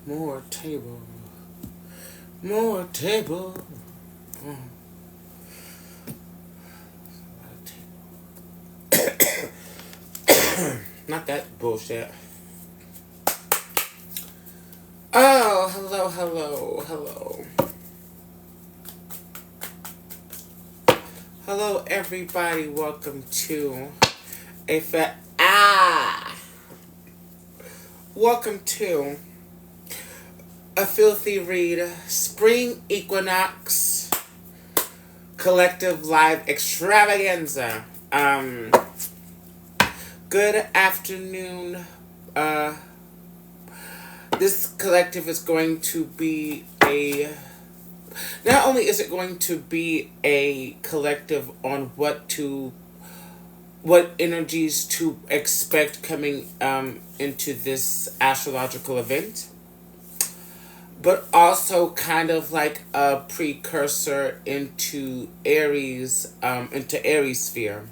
More table. More table. Mm. Not that bullshit. Oh, hello, hello, hello. Hello, everybody. Welcome to a Welcome to a filthy read spring equinox collective live extravaganza. Good afternoon. This collective is going to be not only is it going to be a collective on what energies to expect coming into this astrological event, but also kind of like a precursor into Aries sphere.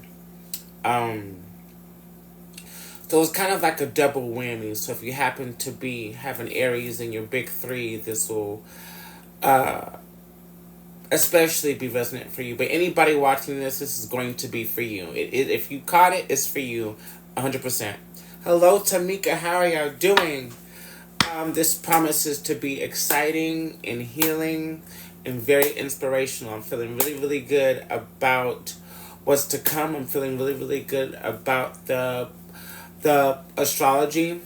So it's kind of like a double whammy. So if you happen to have an Aries in your big three, this will especially be resonant for you. But anybody watching this is going to be for you. If you caught it, it's for you 100%. Hello, Tamika. How are y'all doing? This promises to be exciting and healing and very inspirational. I'm feeling really, really good about what's to come. I'm feeling really, really good about the astrology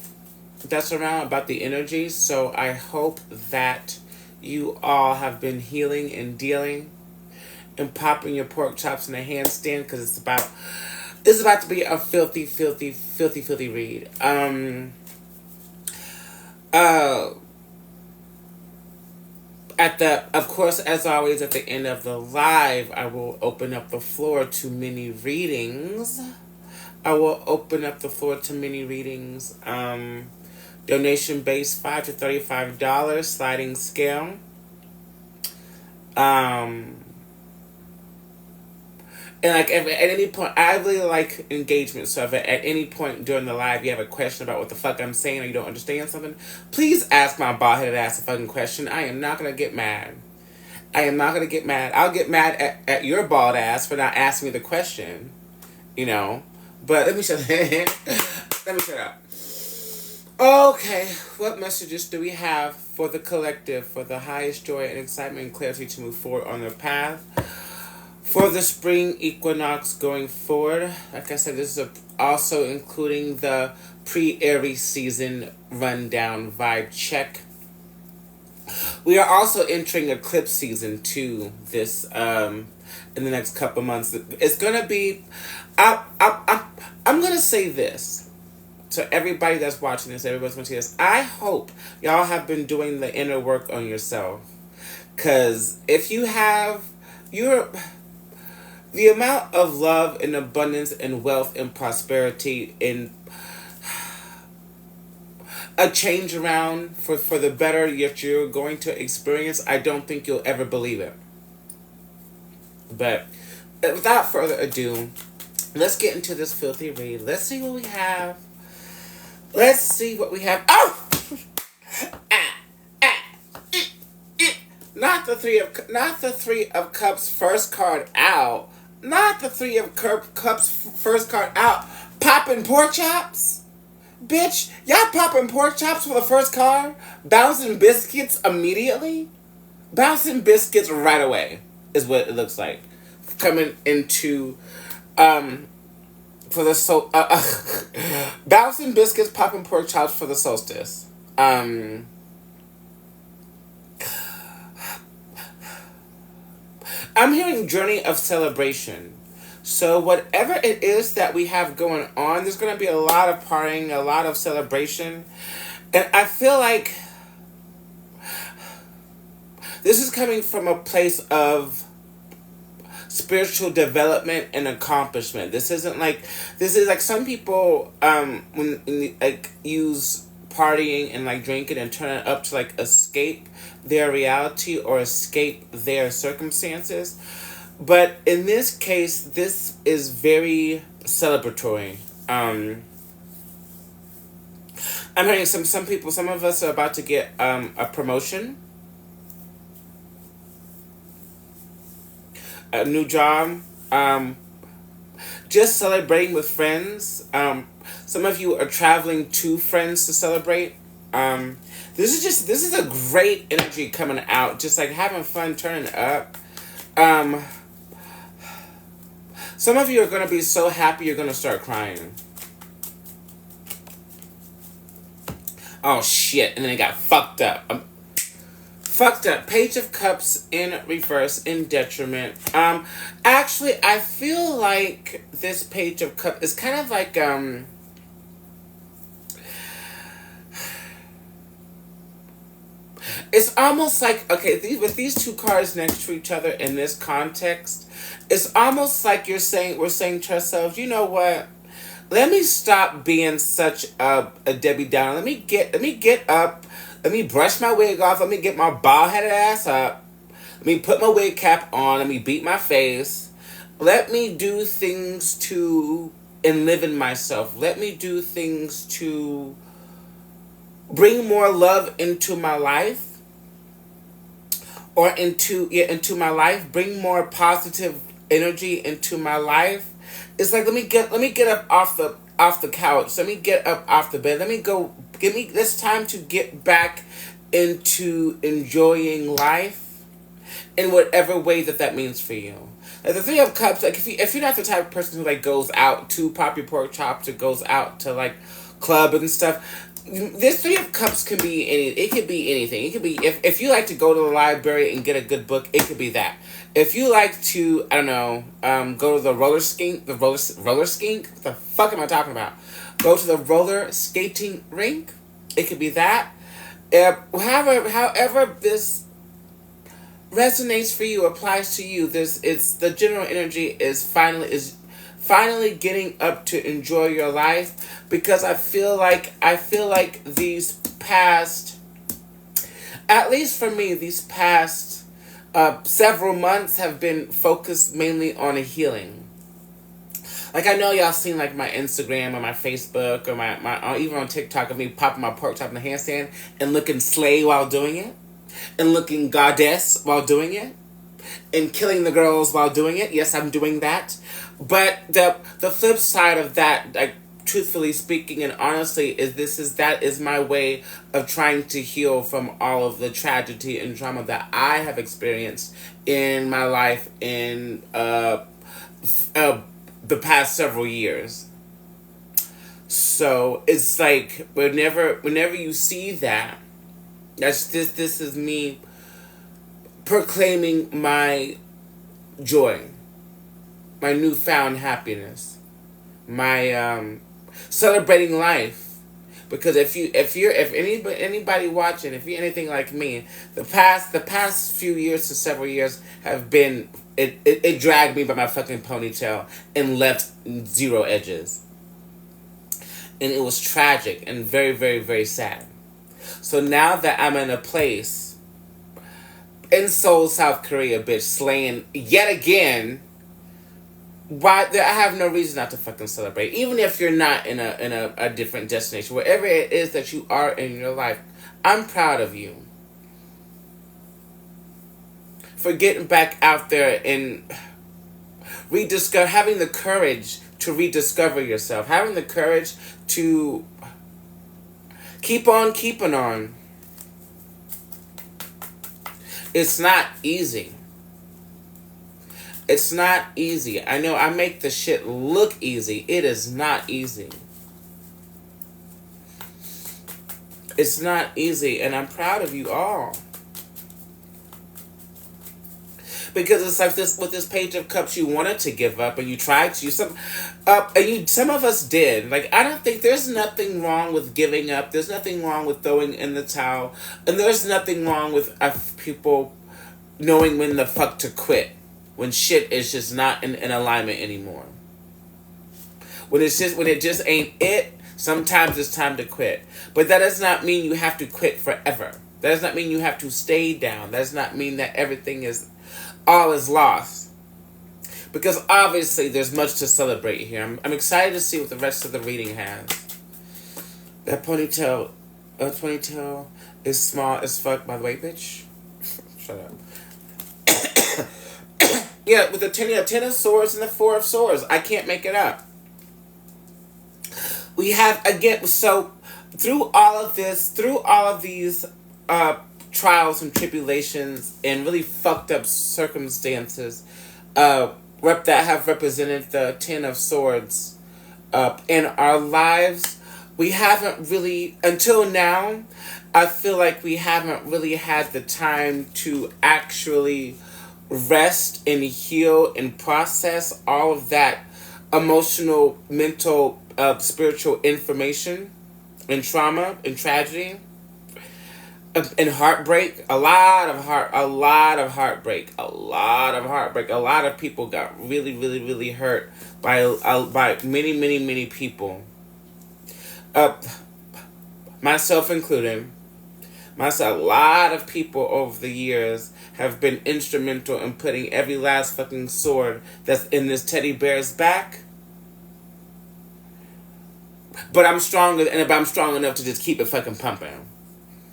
that's around, about the energies. So I hope that you all have been healing and dealing and popping your pork chops in a handstand, because it's about to be a filthy, filthy, filthy, filthy read. Of course, as always, at the end of the live, I will open up the floor to mini readings. Donation base $5 to $35, sliding scale. And like at any point, I really like engagement. So if at any point during the live you have a question about what the fuck I'm saying or you don't understand something, please ask my bald-headed ass a fucking question. I am not gonna get mad. I'll get mad at your bald ass for not asking me the question, you know. But let me shut up. Okay, what messages do we have for the collective, for the highest joy and excitement and clarity to move forward on their path? For the spring equinox going forward, like I said, this is also including the pre-Aries season rundown vibe check. We are also entering eclipse season too. This in the next couple months, it's gonna be. I'm gonna say this to everybody that's watching this. Everybody's watching this. I hope y'all have been doing the inner work on yourself, because if you have, the amount of love and abundance and wealth and prosperity and a change around for the better that you're going to experience, I don't think you'll ever believe it. But without further ado, let's get into this filthy read. Let's see what we have. Oh! Not the three of cups first card out. Not the three of cups first card out. Popping pork chops? Bitch, y'all popping pork chops for the first card? Bouncing biscuits immediately? Bouncing biscuits right away is what it looks like. Coming into, for the bouncing biscuits, popping pork chops for the solstice. I'm hearing journey of celebration. So whatever it is that we have going on, there's going to be a lot of partying, a lot of celebration. And I feel like this is coming from a place of spiritual development and accomplishment. This is like some people when like use partying and like drinking and turning up to like escape their reality or escape their circumstances. But in this case, this is very celebratory. I'm hearing some people, some of us are about to get a promotion, a new job, just celebrating with friends. Some of you are traveling to friends to celebrate. This is a great energy coming out, just like having fun, turning up. Some of you are going to be so happy you're going to start crying. Oh shit, and then it got fucked up. Fucked up. Page of Cups in reverse, in detriment. Actually, I feel like this Page of Cups is kind of like, it's almost like, okay, with these two cards next to each other in this context, it's almost like we're saying to ourselves, you know what? Let me stop being such a Debbie Downer. Let me get up. Let me brush my wig off. Let me get my bald-headed ass up. Let me put my wig cap on. Let me beat my face. Let me do things to and live in myself. Let me do things to bring more love into my life. Or into my life. Bring more positive energy into my life. It's like let me get up off the couch. Let me get up off the bed. It's time to get back into enjoying life in whatever way that means for you. Like the Three of Cups, like if you're not the type of person who like goes out to pop your pork chops or goes out to like club and stuff, this Three of Cups can be it could be anything. It could be if you like to go to the library and get a good book, it could be that. If you like to, I don't know, go to the roller skink, what the fuck am I talking about? Go to the roller skating rink, it could be that. However this resonates for you, applies to you, it's the general energy is finally getting up to enjoy your life, because I feel like these past, at least for me, these past several months have been focused mainly on a healing. Like I know y'all seen like my Instagram or my Facebook or my even on TikTok of me popping my pork chop in the handstand and looking slay while doing it, and looking goddess while doing it, and killing the girls while doing it. Yes, I'm doing that. But the flip side of that, like truthfully speaking and honestly, that is my way of trying to heal from all of the tragedy and trauma that I have experienced in my life in the past several years. So it's like whenever you see that, this is me proclaiming my joy, my newfound happiness, my celebrating life. Because if anybody watching, if you're anything like me, the past few years to several years have been it dragged me by my fucking ponytail and left zero edges. And it was tragic and very, very, very sad. So now that I'm in a place in Seoul, South Korea, bitch, slaying yet again, why I have no reason not to fucking celebrate. Even if you're not in a different destination, wherever it is that you are in your life, I'm proud of you for getting back out there and having the courage to rediscover yourself, having the courage to keep on keeping on. It's not easy. It's not easy. I know I make the shit look easy. It is not easy. It's not easy, and I'm proud of you all. Because it's like this with this Page of Cups, you wanted to give up and you tried to. Some of us did. Like, I don't think there's nothing wrong with giving up. There's nothing wrong with throwing in the towel. And there's nothing wrong with people knowing when the fuck to quit. When shit is just not in alignment anymore. When it just ain't it, Sometimes it's time to quit. But that does not mean you have to quit forever. That does not mean you have to stay down. That does not mean that everything is all is lost. Because obviously there's much to celebrate here. I'm excited to see what the rest of the reading has. That ponytail is small as fuck, by the way, bitch. Shut up. Yeah, with the ten of swords and the 4 of swords. I can't make it up. We have, again, so through all of these trials and tribulations and really fucked up circumstances that have represented the 10 of swords in our lives, we haven't really, until now, I feel like we haven't really had the time to actually rest and heal and process all of that emotional, mental, spiritual information and trauma and tragedy and heartbreak. A lot of heartbreak. A lot of people got really, really, really hurt by many people. Myself included. A lot of people over the years have been instrumental in putting every last fucking sword that's in this teddy bear's back. But I'm strong enough to just keep it fucking pumping.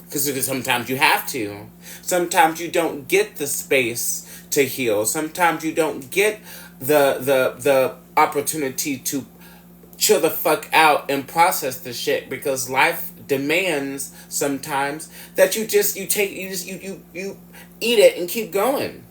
Because sometimes you have to. Sometimes you don't get the space to heal. Sometimes you don't get the opportunity to chill the fuck out and process the shit, because life demands sometimes that you eat it and keep going.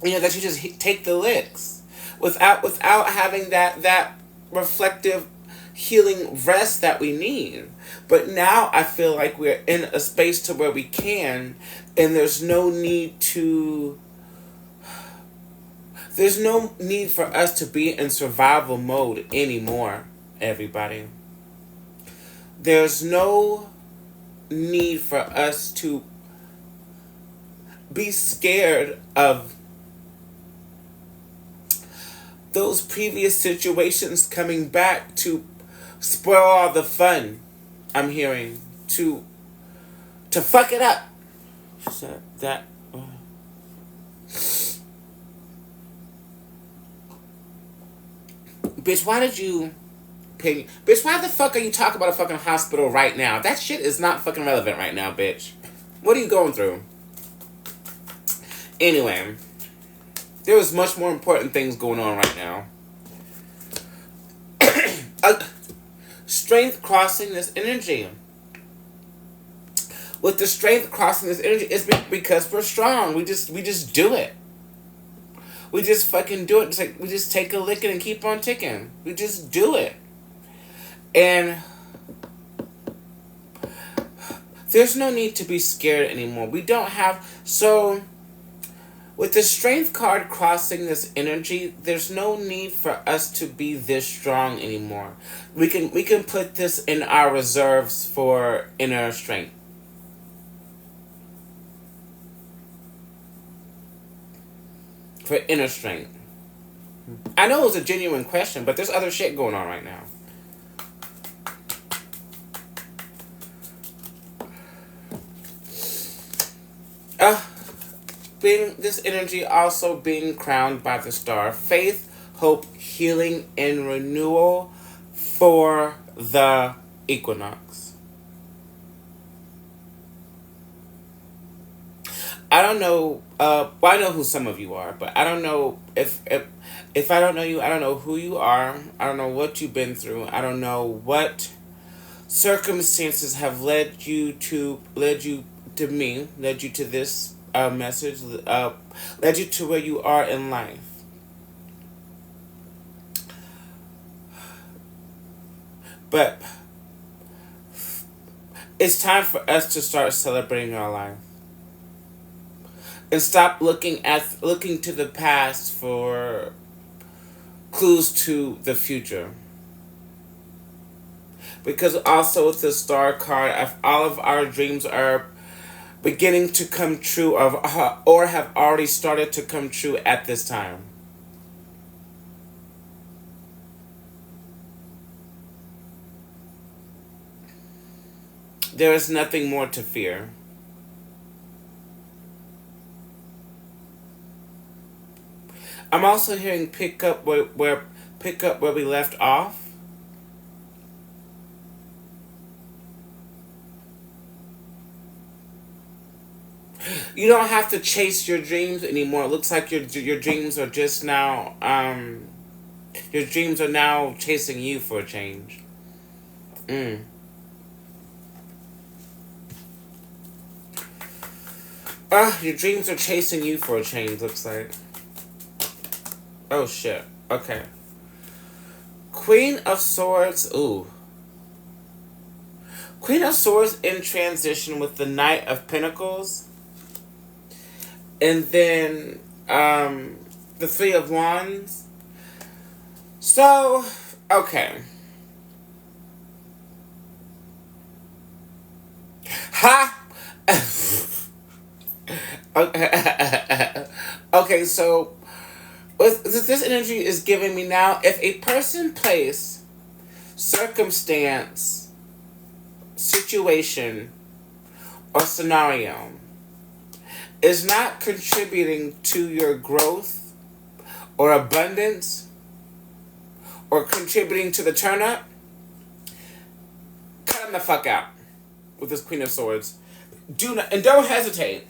That you just take the licks without having that reflective healing rest that we need. But now I feel like we're in a space to where we can, and there's no need for us to be in survival mode anymore, everybody. There's no need for us to be scared of those previous situations coming back to spoil all the fun. I'm hearing to fuck it up. So that. Bitch, why did you pay? Bitch, why the fuck are you talking about a fucking hospital right now? That shit is not fucking relevant right now, bitch. What are you going through? Anyway, there was much more important things going on right now. Strength crossing this energy. With the strength crossing this energy, it's because we're strong. We just do it. We just fucking do it. It's like we just take a licking and keep on ticking. We just do it. And there's no need to be scared anymore. We don't have... So, with the strength card crossing this energy, there's no need for us to be this strong anymore. We can put this in our reserves for inner strength. For inner strength. I know it was a genuine question, but there's other shit going on right now. This energy also being crowned by the star. Faith, hope, healing, and renewal for the equinox. I don't know, well, I know who some of you are, but I don't know if I don't know you, I don't know who you are. I don't know what you've been through. I don't know what circumstances have led you to me, led you to this message, led you to where you are in life. But it's time for us to start celebrating our life. And stop looking to the past for clues to the future. Because also with the star card, all of our dreams are beginning to come true or have already started to come true at this time. There is nothing more to fear. I'm also hearing pick up where we left off. You don't have to chase your dreams anymore. It looks like your dreams are just now your dreams are now chasing you for a change. Your dreams are chasing you for a change, looks like. Oh shit. Okay. Queen of Swords. Ooh. Queen of Swords in transition with the Knight of Pentacles. And then the Three of Wands. So, okay. Ha! Okay. Okay, so this energy is giving me now, if a person, place, circumstance, situation, or scenario is not contributing to your growth or abundance or contributing to the turn up, cut them the fuck out with this Queen of Swords. Don't hesitate.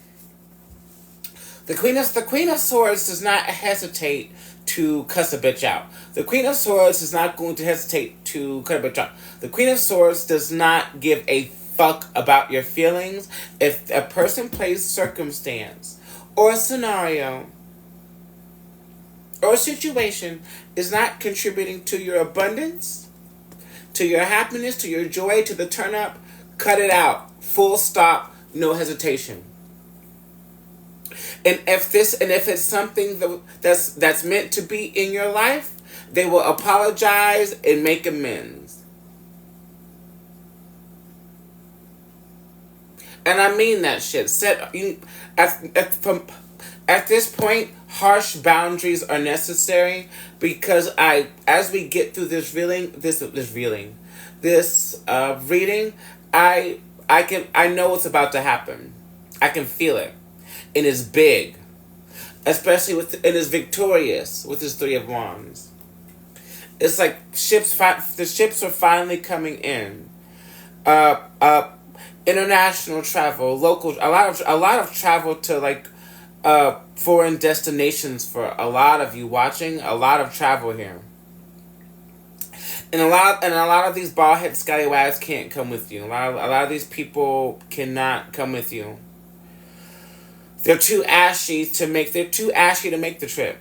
The Queen of Swords does not hesitate to cuss a bitch out. The Queen of Swords is not going to hesitate to cut a bitch out. The Queen of Swords does not give a fuck about your feelings. If a person plays circumstance or a scenario or a situation is not contributing to your abundance, to your happiness, to your joy, to the turn up, cut it out. Full stop, no hesitation. And if it's something that's meant to be in your life, they will apologize and make amends. And I mean that shit. At this point, harsh boundaries are necessary because as we get through this reading, I know what's about to happen. I can feel it. And it's big, especially and it's victorious with this Three of Wands. It's like the ships are finally coming in. International travel, local, a lot of travel to like foreign destinations for a lot of you watching. A lot of travel here, and a lot of these bald head scallywags can't come with you. A lot of these people cannot come with you. They're too ashy to make the trip.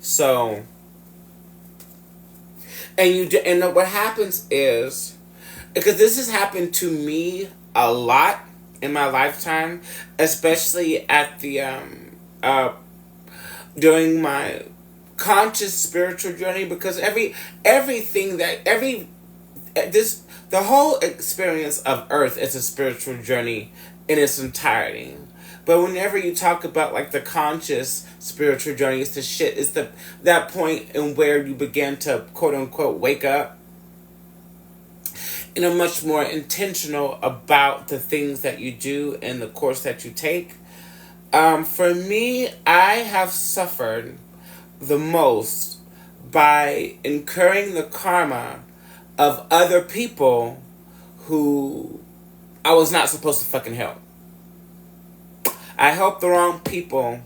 So, and what happens is, because this has happened to me a lot in my lifetime, especially at the during my conscious spiritual journey, because the whole experience of Earth is a spiritual journey in its entirety. But whenever you talk about like the conscious spiritual journey, it's that point in where you begin to quote unquote wake up and are much more intentional about the things that you do and the course that you take. For me, I have suffered the most by incurring the karma of other people who I was not supposed to fucking help. I helped the wrong people,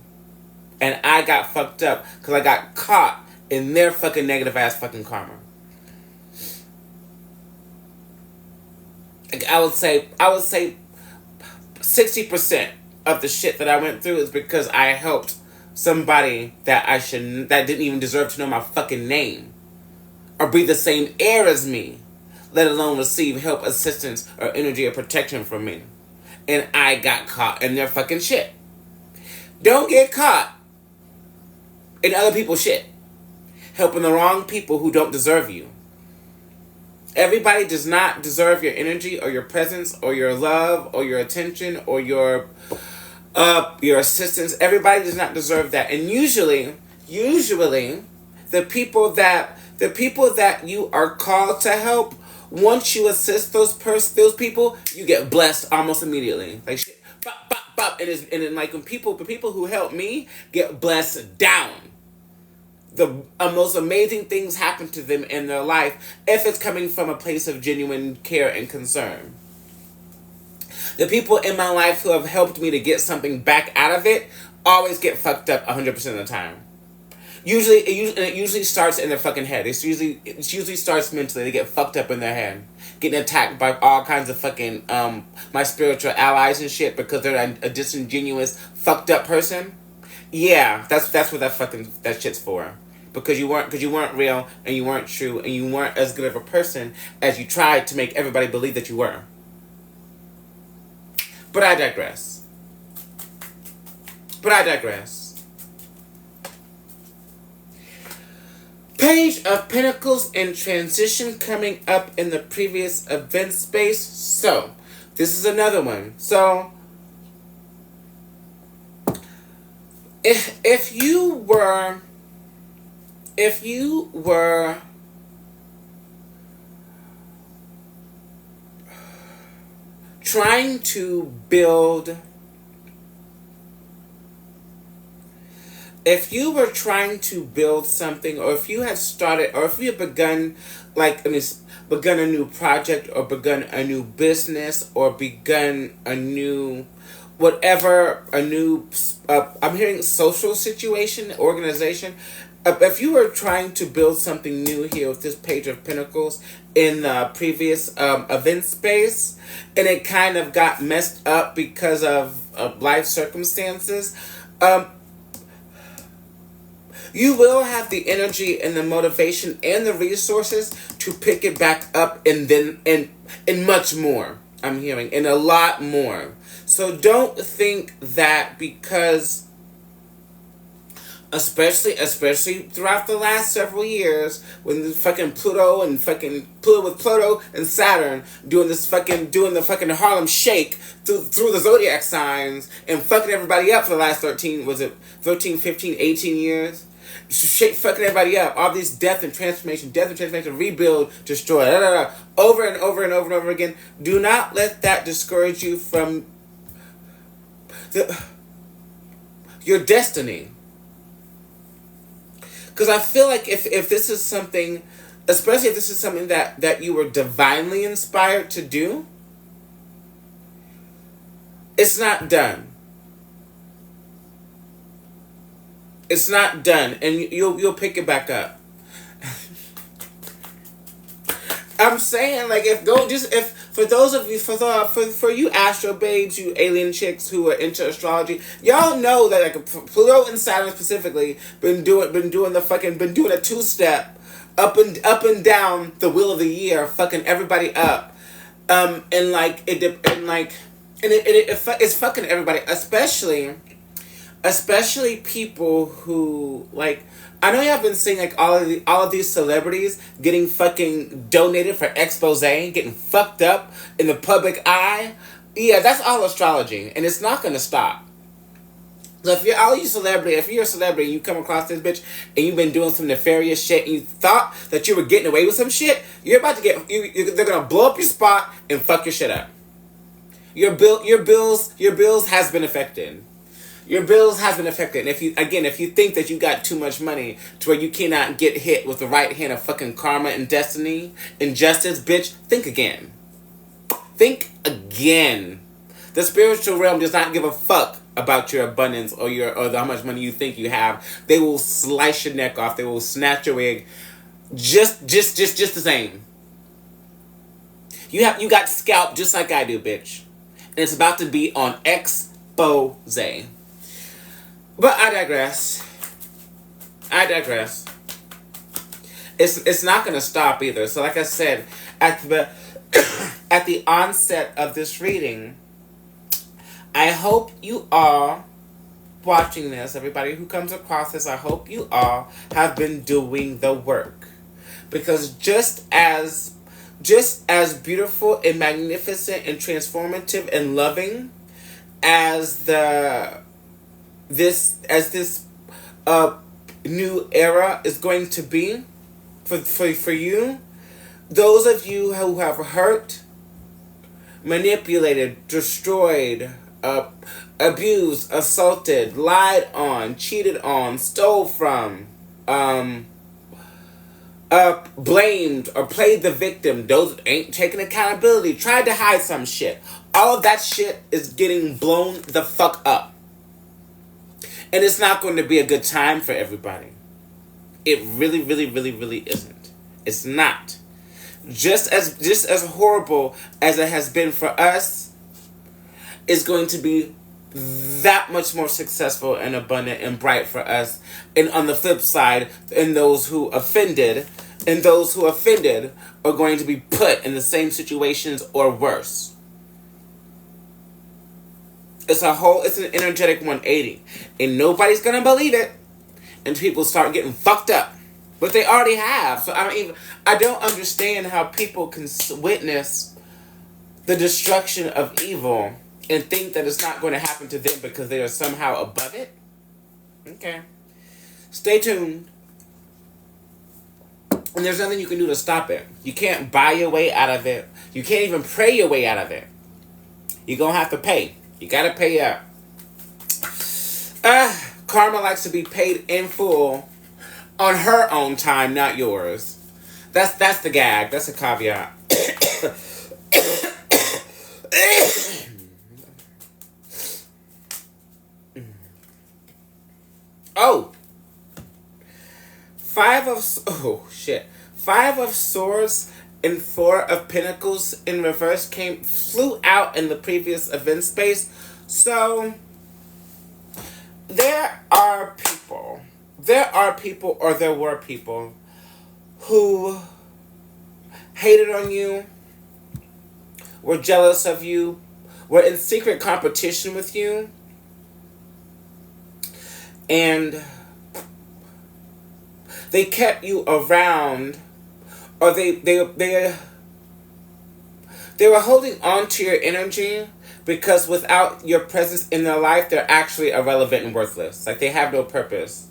and I got fucked up because I got caught in their fucking negative ass fucking karma. I would say 60% of the shit that I went through is because I helped somebody that didn't even deserve to know my fucking name or breathe the same air as me, let alone receive help, assistance, or energy or protection from me. And I got caught in their fucking shit. Don't get caught in other people's shit. Helping the wrong people who don't deserve you. Everybody does not deserve your energy or your presence or your love or your attention or your assistance. Everybody does not deserve that. And usually the people that you are called to help once you assist those people, you get blessed almost immediately. Like shit, bop, bop, bop, and then like when people who help me get blessed down, the most amazing things happen to them in their life if it's coming from a place of genuine care and concern. The people in my life who have helped me to get something back out of it always get fucked up 100% of the time. It usually starts in their fucking head. It usually starts mentally. They get fucked up in their head, getting attacked by all kinds of fucking my spiritual allies and shit because they're a disingenuous fucked up person. Yeah, that's what that shit's for. Because you weren't real and you weren't true and you weren't as good of a person as you tried to make everybody believe that you were. But I digress. Page of Pentacles in transition coming up in the previous event space. So, this is another one. So, if you were trying to build, something, or if you had started, or if you had begun a new project, or begun a new business, or begun a new I'm hearing social situation, organization. If you were trying to build something new here with this Page of Pentacles in the previous event space, and it kind of got messed up because of life circumstances, you will have the energy and the motivation and the resources to pick it back up and much more. I'm hearing, and a lot more. So don't think that because, especially throughout the last several years, when the fucking Pluto and Saturn doing the fucking Harlem Shake through the zodiac signs and fucking everybody up for the last 15, 18 years. Shake fucking everybody up. All this death and transformation, rebuild, destroy, over and over and over and over again. Do not let that discourage you from your destiny. Because I feel like if this is something, especially if this is something that you were divinely inspired to do, it's not done. It's not done, and you'll pick it back up. I'm saying, like, for you Astro babes, you alien chicks who are into astrology, y'all know that like Pluto and Saturn specifically been doing a two-step up and down the wheel of the year, fucking everybody up, it's fucking everybody, especially people who, like, I know y'all been seeing like all of these celebrities getting fucking donated for expose, getting fucked up in the public eye. Yeah, that's all astrology, and it's not gonna stop. So if you're a celebrity and you come across this bitch and you've been doing some nefarious shit and you thought that you were getting away with some shit, you're about to they're gonna blow up your spot and fuck your shit up. Your bills has been affected. Your bills has been affected. And if you think that you got too much money to where you cannot get hit with the right hand of fucking karma and destiny and justice, bitch, think again. Think again. The spiritual realm does not give a fuck about your abundance or how much money you think you have. They will slice your neck off. They will snatch your wig. Just the same. You got scalped just like I do, bitch. And it's about to be on expose. But I digress. It's not gonna stop either. So like I said, at the onset of this reading, I hope you all watching this, everybody who comes across this, I hope you all have been doing the work. Because just as beautiful and magnificent and transformative and loving as this new era is going to be for you, Those of you who have hurt, manipulated, destroyed, abused, assaulted, lied on, cheated on, stole from, blamed or played the victim, those ain't taking accountability, tried to hide some shit. All of that shit is getting blown the fuck up. And it's not going to be a good time for everybody. It really, really, really, really isn't. It's not. Just as horrible as it has been for us, it's going to be that much more successful and abundant and bright for us. And on the flip side, and those who offended are going to be put in the same situations or worse. It's an energetic 180. And nobody's gonna believe it until people start getting fucked up. But they already have. So I don't understand how people can witness the destruction of evil and think that it's not going to happen to them because they are somehow above it. Okay. Stay tuned. And there's nothing you can do to stop it. You can't buy your way out of it. You can't even pray your way out of it. You're going to have to pay. You got to pay up. Karma likes to be paid in full on her own time, not yours. That's the gag. That's a caveat. Oh. Five of Swords and Four of Pentacles in reverse flew out in the previous event space. So there were people who hated on you, were jealous of you, were in secret competition with you, and they kept you around, or they were holding on to your energy because without your presence in their life, they're actually irrelevant and worthless. Like, they have no purpose.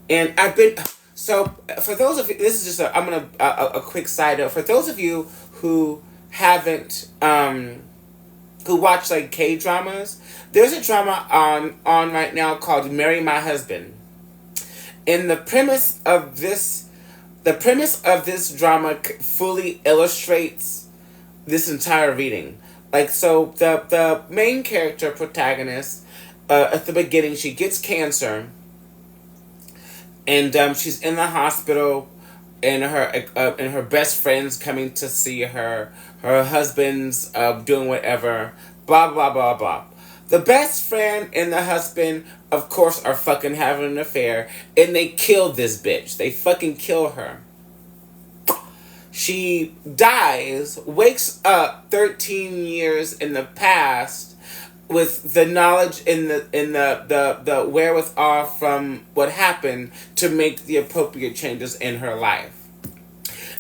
And for those of you, this is just a quick side note. For those of you who haven't, who watch like K-dramas, there's a drama on right now called Marry My Husband. And the premise of this drama fully illustrates this entire reading. Like, so the main character protagonist, at the beginning, she gets cancer. And she's in the hospital, and her best friend's coming to see her. Her husband's doing whatever. Blah, blah, blah, blah. The best friend and the husband, of course, are fucking having an affair. And they kill this bitch. They fucking kill her. She dies, wakes up 13 years in the past, with the knowledge and the wherewithal from what happened to make the appropriate changes in her life.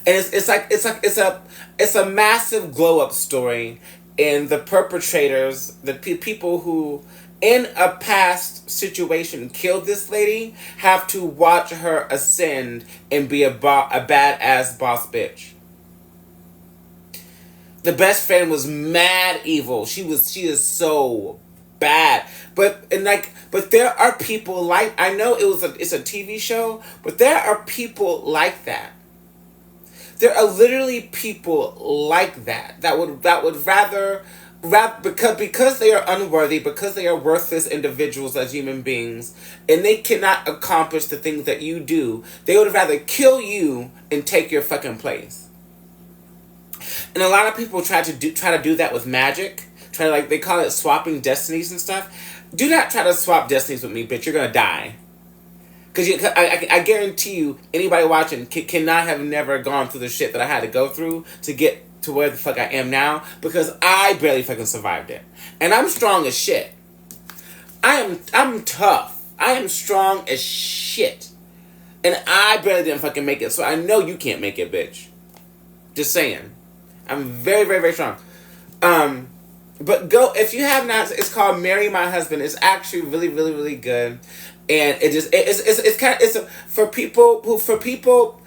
And it's a massive glow up story, and the perpetrators, the people who in a past situation killed this lady, have to watch her ascend and be a badass boss bitch. The best friend was mad evil. She is so bad. But there are people like, I know it's a TV show, but there are people like that. There are literally people like that would rather because they are unworthy, because they are worthless individuals as human beings, and they cannot accomplish the things that you do, they would rather kill you and take your fucking place. And a lot of people try to do that with magic. They call it swapping destinies and stuff. Do not try to swap destinies with me, bitch. You're gonna die. Because I guarantee you, anybody watching cannot have never gone through the shit that I had to go through to get to where the fuck I am now, because I barely fucking survived it. And I'm strong as shit. I'm tough. I am strong as shit. And I barely didn't fucking make it, so I know you can't make it, bitch. Just saying. I'm very, very, very strong. But go, if you have not, it's called Marry My Husband. It's actually really, really, really good. And for people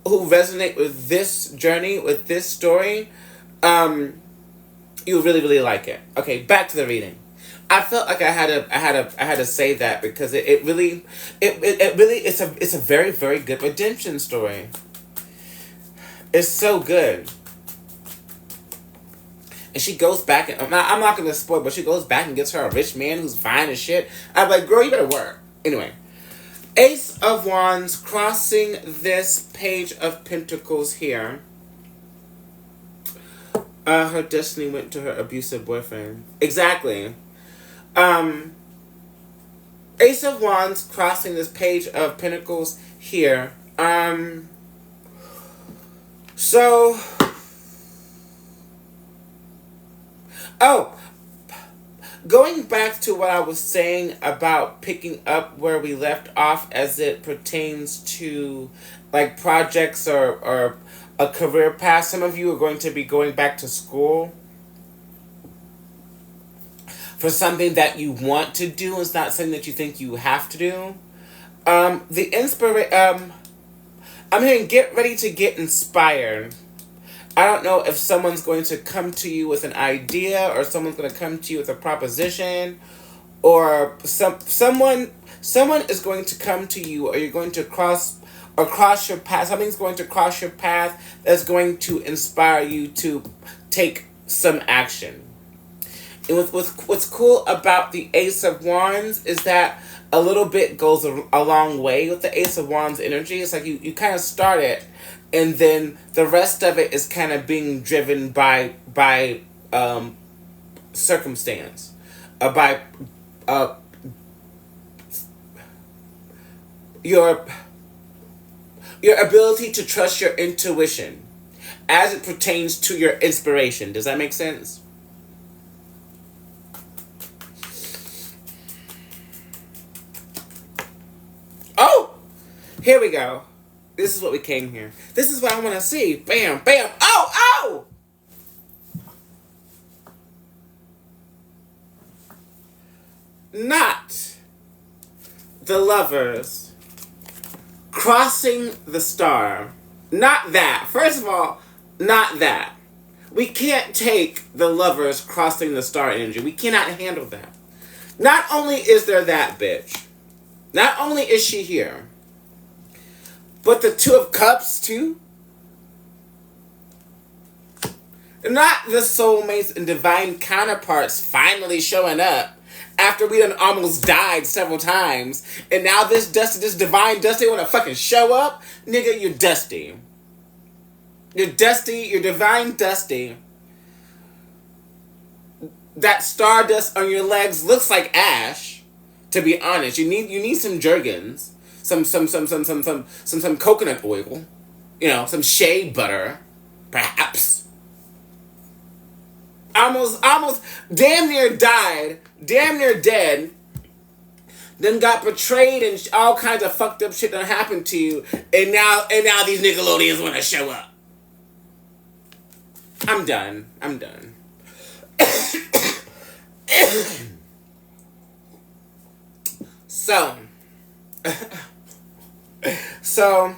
who resonate with this journey, with this story, you really, really like it. Okay, back to the reading. I felt like I had to say that because it really, it's a very, very good redemption story. It's so good. And she goes back and I'm not gonna spoil, but she goes back and gets her a rich man who's fine as shit. I'm like, girl, you better work. Anyway, Ace of Wands crossing this Page of Pentacles here. Her destiny went to her abusive boyfriend. Exactly. Ace of Wands crossing this Page of Pentacles here. So. Oh. Going back to what I was saying about picking up where we left off as it pertains to like projects or a career path. Some of you are going to be going back to school for something that you want to do. It's not something that you think you have to do. I'm hearing get ready to get inspired. I don't know if someone's going to come to you with an idea or someone's going to come to you with a proposition or someone is going to come to you or you're going to cross your path. Something's going to cross your path that's going to inspire you to take some action. And what's cool about the Ace of Wands is that a little bit goes a long way with the Ace of Wands energy. It's like you kind of start it, and then the rest of it is kind of being driven by circumstance, by your ability to trust your intuition as it pertains to your inspiration. Does that make sense? Oh, here we go. This is what we came here. This is what I want to see. Bam, bam. Oh, oh! Not the Lovers crossing the star. Not that. First of all, not that. We can't take the Lovers crossing the star energy. We cannot handle that. Not only is there that bitch, not only is she here, but the Two of Cups too. Not the soulmates and divine counterparts finally showing up after we done almost died several times, and now this divine Dusty want to fucking show up? Nigga, you're Dusty. You're Dusty, you're divine Dusty. That stardust on your legs looks like ash, to be honest. You need some Jergens, some coconut oil, some shea butter, perhaps. Almost damn near died, damn near dead, then got betrayed and all kinds of fucked up shit that happened to you, and now these Nickelodeons want to show up. I'm done. So,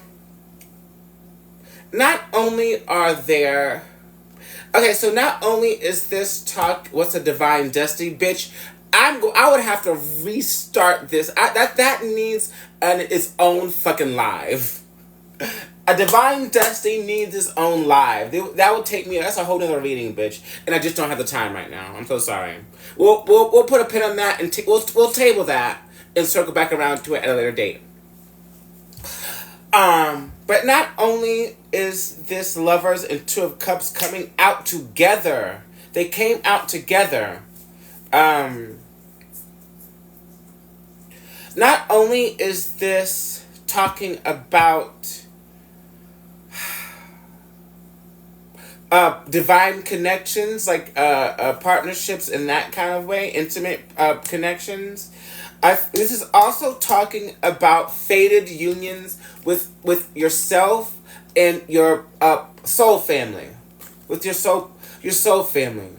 not only are there... Okay, so not only is this talk, what's a divine destiny, bitch, I would have to restart this. That needs its own fucking live. A divine destiny needs its own live. That would take me, that's a whole nother reading, bitch. And I just don't have the time right now. I'm so sorry. We'll put a pin on that and we'll table that and circle back around to it at a later date. But not only is this Lovers and Two of Cups coming out together, they came out together. Not only is this talking about divine connections, like partnerships in that kind of way, intimate connections. This is also talking about fated unions with yourself and your soul family, with your soul family,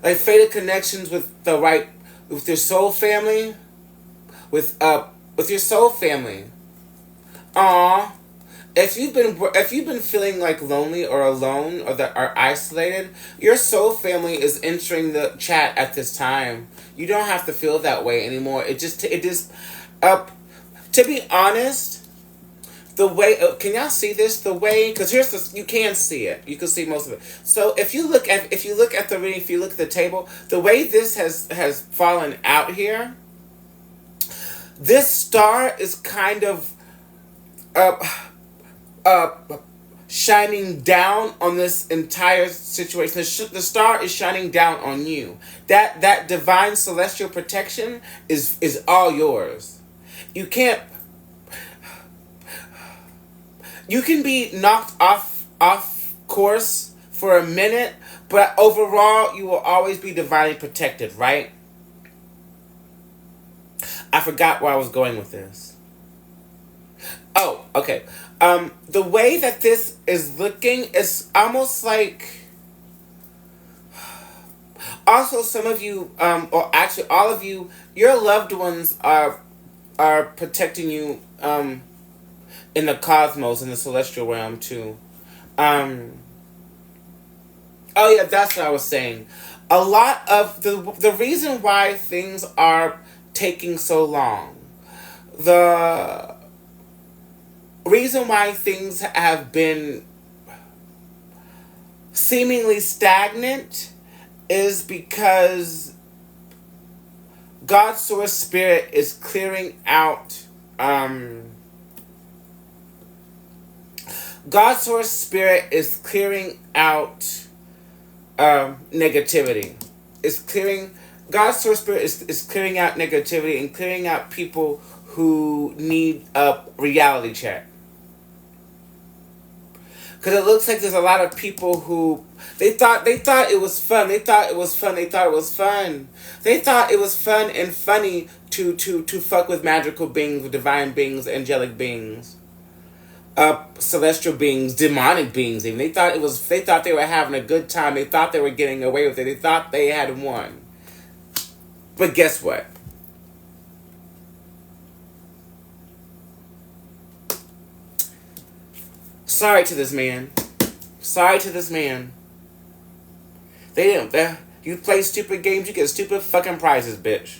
like fated connections with your soul family, with your soul family. Aww. if you've been feeling like lonely or alone or that are isolated, your soul family is entering the chat at this time. You don't have to feel that way anymore. It just to be honest, the way can y'all see this? The way, because here's the, you can see it. You can see most of it. So if you look at the reading, if you look at the table, the way this has fallen out here, this star is kind of uh, uh, shining down on this entire situation. The star is shining down on you. That divine celestial protection is all yours. You can't. You can be knocked off course for a minute, but overall you will always be divinely protected, right? I forgot where I was going with this. Oh, okay. The way that this is looking is almost like. Also, some of you, or actually all of you, your loved ones are protecting you in the cosmos, in the celestial realm too. Oh yeah, that's what I was saying. A lot of the reason why things are taking so long, the reason why things have been seemingly stagnant is because God's source spirit is clearing out. God's source spirit is clearing out negativity. It's clearing. God's source spirit is clearing out negativity and clearing out people who need a reality check. Because it looks like there's a lot of people who they thought it was fun. They thought it was fun. They thought it was fun. They thought it was fun and funny to fuck with magical beings, with divine beings, angelic beings, celestial beings, demonic beings. Even they thought it was. They thought they were having a good time. They thought they were getting away with it. They thought they had won. But guess what? Sorry to this man. Sorry to this man. They didn't. You play stupid games, you get stupid fucking prizes, bitch.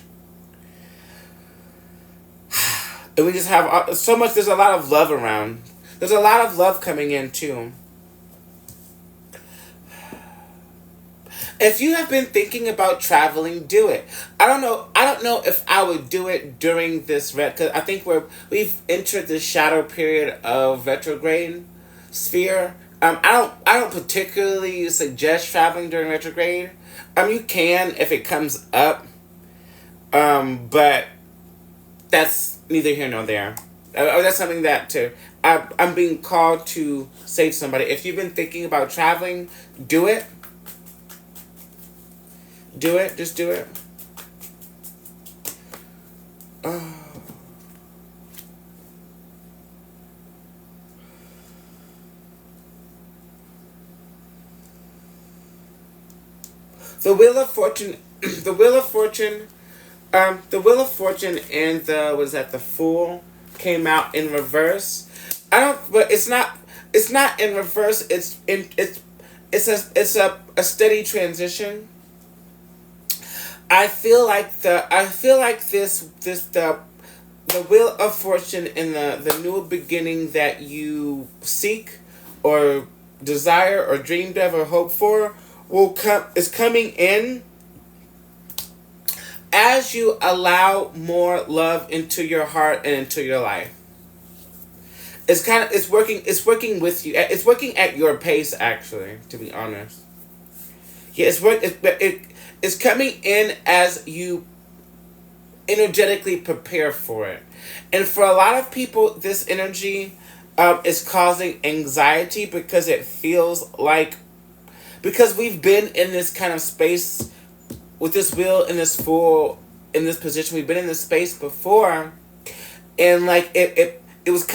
And we just have so much. There's a lot of love around. There's a lot of love coming in too. If you have been thinking about traveling, do it. I don't know if I would do it during this because I think we've entered the shadow period of retrograde sphere. I don't particularly suggest traveling during retrograde. You can if it comes up. But that's neither here nor there. That's something that I'm being called to say to somebody. If you've been thinking about traveling, do it. Do it. Just do it. Oh. The Wheel of Fortune, the Wheel of Fortune, the Wheel of Fortune and the Fool came out in reverse. But it's not in reverse. It's a steady transition. I feel like the Wheel of Fortune and the new beginning that you seek or desire or dreamed of or hope for is coming in as you allow more love into your heart and into your life. It's working with you. It's working at your pace, actually, to be honest. Yeah, it's coming in as you energetically prepare for it. And for a lot of people, this energy is causing anxiety because it feels like, because we've been in this kind of space with this wheel and this fool in this position. We've been in this space before, and like it was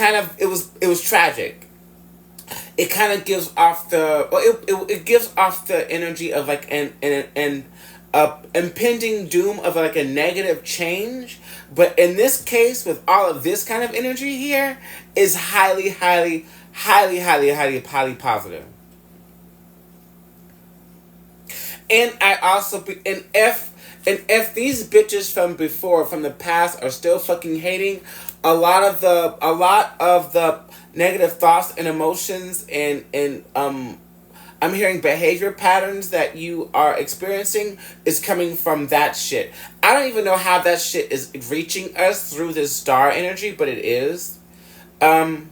tragic. It kind of gives off it gives off the energy of like an impending doom of like a negative change. But in this case, with all of this kind of energy here, is highly, highly, highly, highly, highly, highly positive. And I also and if these bitches from before, from the past, are still fucking hating, a lot of the negative thoughts and emotions and I'm hearing behavior patterns that you are experiencing is coming from that shit. I don't even know how that shit is reaching us through this star energy, but it is. Um,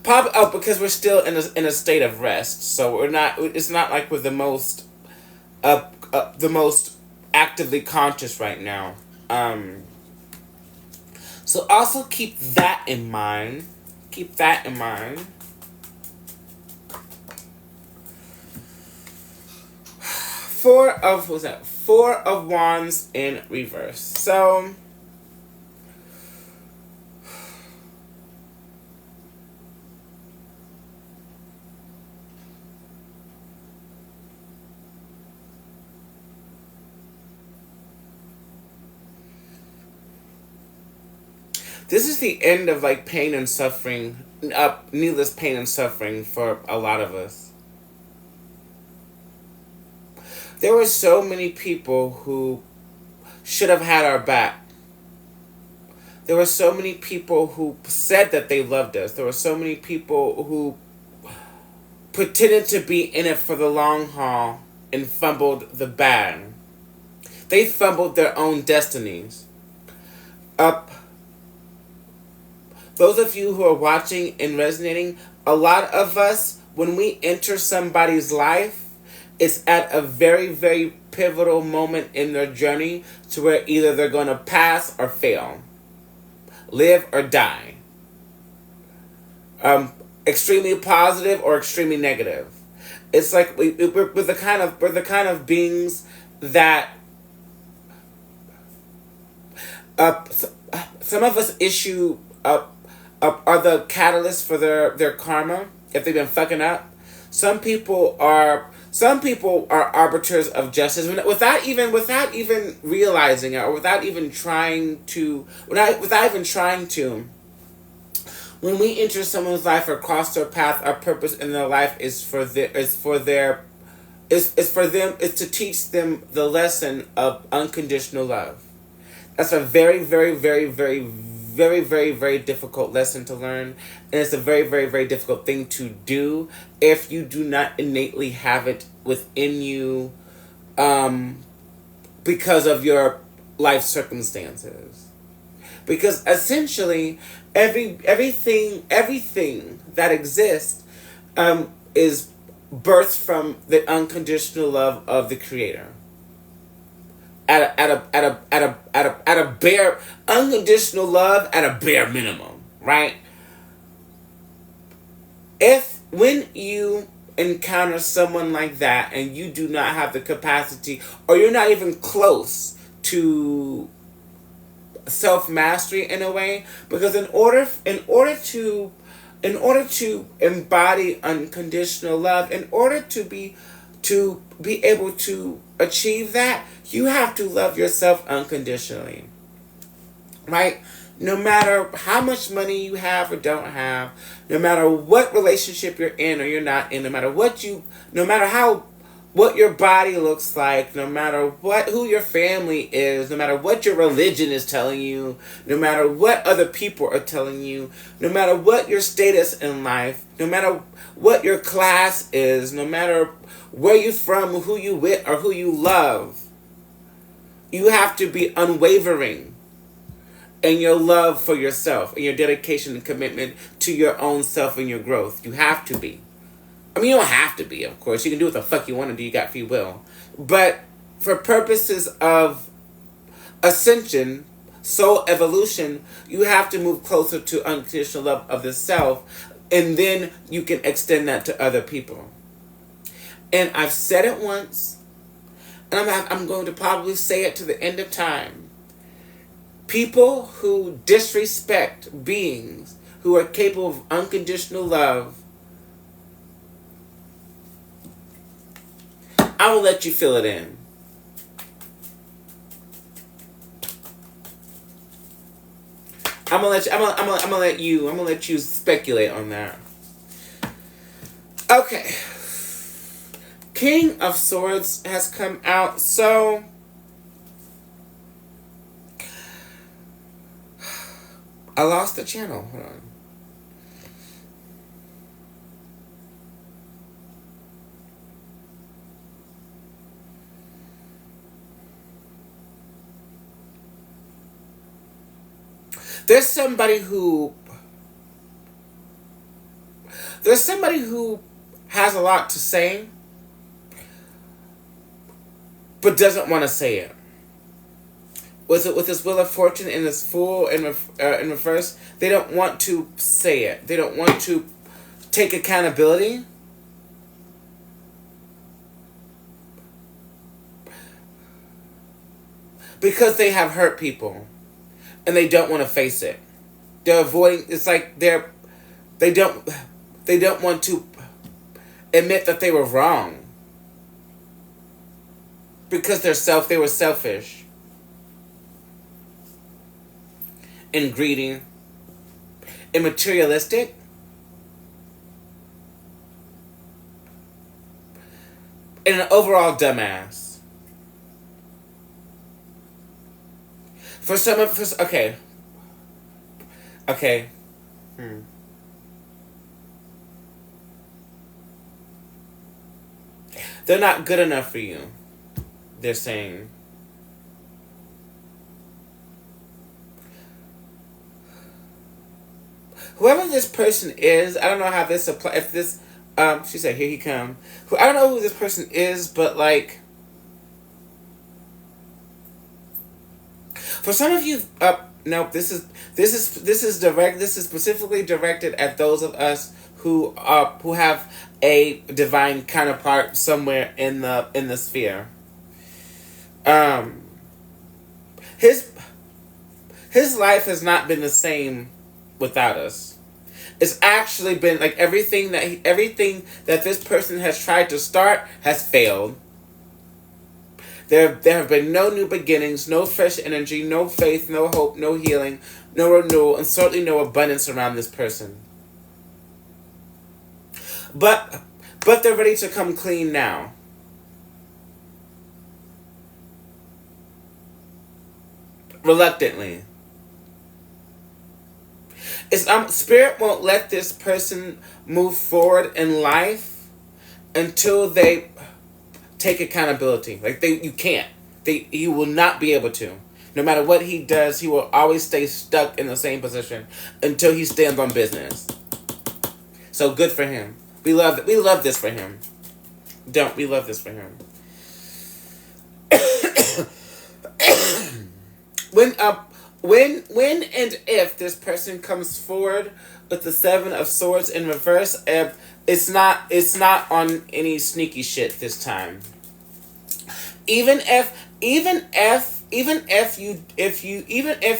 Probably because we're still in a state of rest, so we're not. It's not like we're the most actively conscious right now. So also keep that in mind. Keep that in mind. What was that? Four of Wands in reverse. So this is the end of like pain and suffering, needless pain and suffering for a lot of us. There were so many people who should have had our back. There were so many people who said that they loved us. There were so many people who pretended to be in it for the long haul and fumbled the bag. They fumbled their own destinies. Up. Those of you who are watching and resonating, a lot of us, when we enter somebody's life, it's at a very, very pivotal moment in their journey to where either they're going to pass or fail, live or die. Extremely positive or extremely negative. It's like we're the kind of beings that some of us issue are the catalyst for their karma if they've been fucking up. Some people are arbiters of justice without even realizing it, or without even trying to. When we enter someone's life or cross their path, our purpose in their life is for them is to teach them the lesson of unconditional love. That's a very, very, very, very, very, very, very difficult lesson to learn. And it's a very, very, very difficult thing to do if you do not innately have it within you because of your life circumstances. Because essentially, everything that exists is birthed from the unconditional love of the Creator. At a bare unconditional love at a bare minimum, right? If when you encounter someone like that and you do not have the capacity, or you're not even close to self-mastery in a way, because in order to embody unconditional love, in order to be able to achieve that, you have to love yourself unconditionally, right? No matter how much money you have or don't have, no matter what relationship you're in or you're not in, no matter what your body looks like, no matter who your family is, no matter what your religion is telling you, no matter what other people are telling you, no matter what your status in life, no matter what your class is, no matter where you're from, who you with, or who you love, you have to be unwavering in your love for yourself and your dedication and commitment to your own self and your growth. You have to be. I mean, you don't have to be, of course. You can do what the fuck you want to do. You got free will. But for purposes of ascension, soul evolution, you have to move closer to unconditional love of the self, and then you can extend that to other people. And I've said it once, and I'm going to probably say it to the end of time. People who disrespect beings who are capable of unconditional love, I will let you fill it in. I'm gonna let you speculate on that. Okay. King of Swords has come out. So I lost the channel. Hold on. There's somebody who has a lot to say, but doesn't want to say it. With this Wheel of Fortune and this Fool in reverse, they don't want to say it. They don't want to take accountability. Because they have hurt people. And they don't want to face it. They're avoiding. It's like they don't want to admit that they were wrong. Because they were selfish. And greedy. And materialistic. And an overall dumbass. Okay. Okay. They're not good enough for you. They're saying. Whoever this person is, I don't know how this applies. If this, she said, "Here he come." I don't know who this person is, but like, for some of you, no, this is direct. This is specifically directed at those of us who have a divine counterpart somewhere in the sphere. His life has not been the same without us. It's actually been like everything that this person has tried to start has failed. There have been no new beginnings, no fresh energy, no faith, no hope, no healing, no renewal, and certainly no abundance around this person. But they're ready to come clean now. Reluctantly. Spirit won't let this person move forward in life until they take accountability. Like you can't. You will not be able to. No matter what he does, he will always stay stuck in the same position until he stands on business. So good for him. We love this for him. We love this for him. When and if this person comes forward with the Seven of Swords in reverse, it's not on any sneaky shit this time. Even if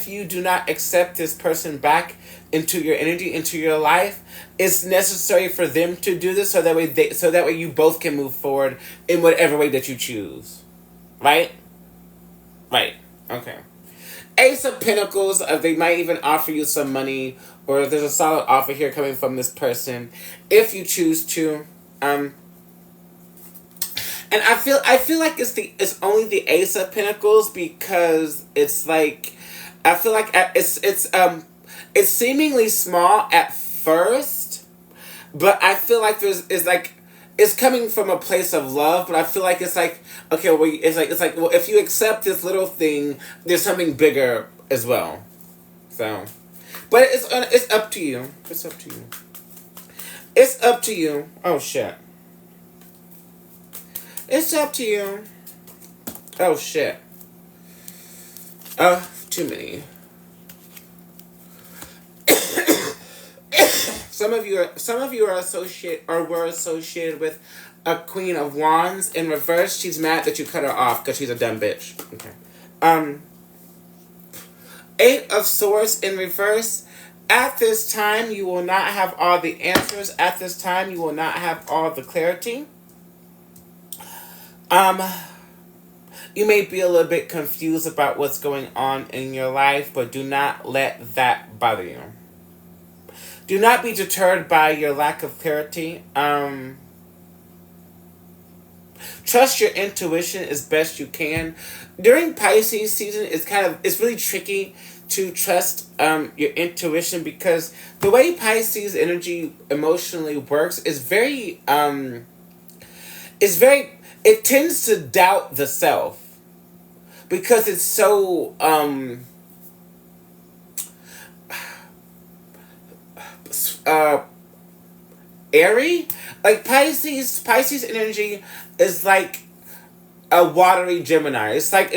you do not accept this person back into your energy, into your life, it's necessary for them to do this so that way you both can move forward in whatever way that you choose. Right? Right. Okay. Ace of Pentacles, they might even offer you some money, or there's a solid offer here coming from this person, if you choose to. And I feel like it's only the Ace of Pentacles because it's like I feel like it's seemingly small at first, but I feel like it's coming from a place of love, but I feel like it's like, okay, well, it's like well, if you accept this little thing, there's something bigger as well. So, but it's up to you. It's up to you. It's up to you. Oh shit. It's up to you. Oh shit. Too many. Some of you are were associated with a Queen of Wands in reverse. She's mad that you cut her off because she's a dumb bitch. Okay. Eight of Swords in reverse. At this time, you will not have all the answers. At this time, you will not have all the clarity. You may be a little bit confused about what's going on in your life, but do not let that bother you. Do not be deterred by your lack of clarity. Trust your intuition as best you can. During Pisces season, it's really tricky to trust your intuition, because the way Pisces energy emotionally works it tends to doubt the self, because it's so airy. Like Pisces energy is like a watery Gemini. It's like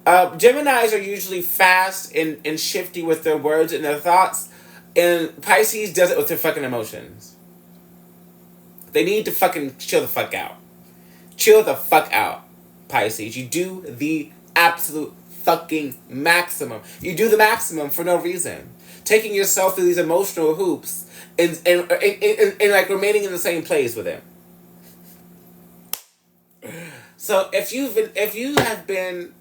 Geminis are usually fast and shifty with their words and their thoughts, and Pisces does it with their fucking emotions. They need to fucking chill the fuck out. Chill the fuck out, Pisces. You do the absolute fucking maximum. You do the maximum for no reason. Taking yourself through these emotional hoops and like remaining in the same place with him. So if you have been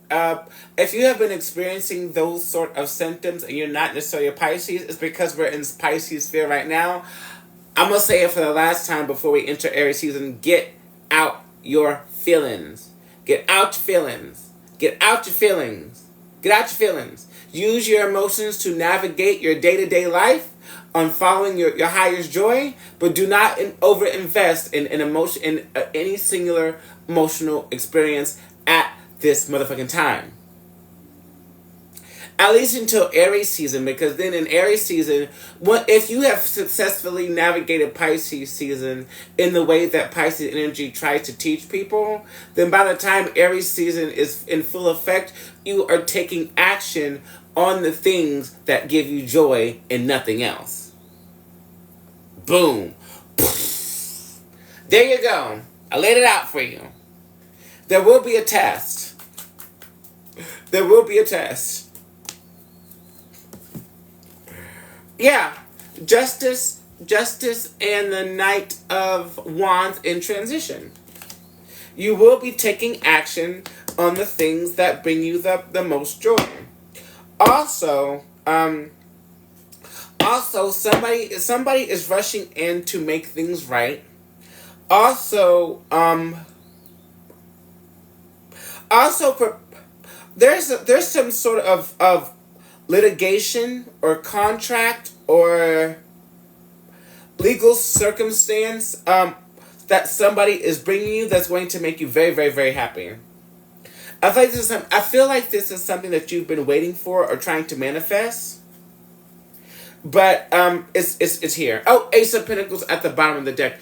experiencing those sort of symptoms and you're not necessarily a Pisces, it's because we're in Pisces sphere right now. I'm gonna say it for the last time before we enter Aries season. Get out your feelings. Get out your feelings. Get out your feelings. Get out your feelings. Use your emotions to navigate your day-to-day life on following your highest joy, but do not over-invest in emotion in any singular emotional experience at this motherfucking time. At least until Aries season, because then in Aries season, if you have successfully navigated Pisces season in the way that Pisces energy tries to teach people, then by the time Aries season is in full effect, you are taking action on the things that give you joy and nothing else. Boom. There you go. I laid it out for you. There will be a test. There will be a test. Yeah. Justice, and the Knight of Wands in transition. You will be taking action on the things that bring you the most joy. Also, somebody is rushing in to make things right. Also, there's some sort of litigation or contract or legal circumstance that somebody is bringing you that's going to make you very, very, very happy. I feel like this is something that you've been waiting for or trying to manifest. But it's here. Oh, Ace of Pentacles at the bottom of the deck.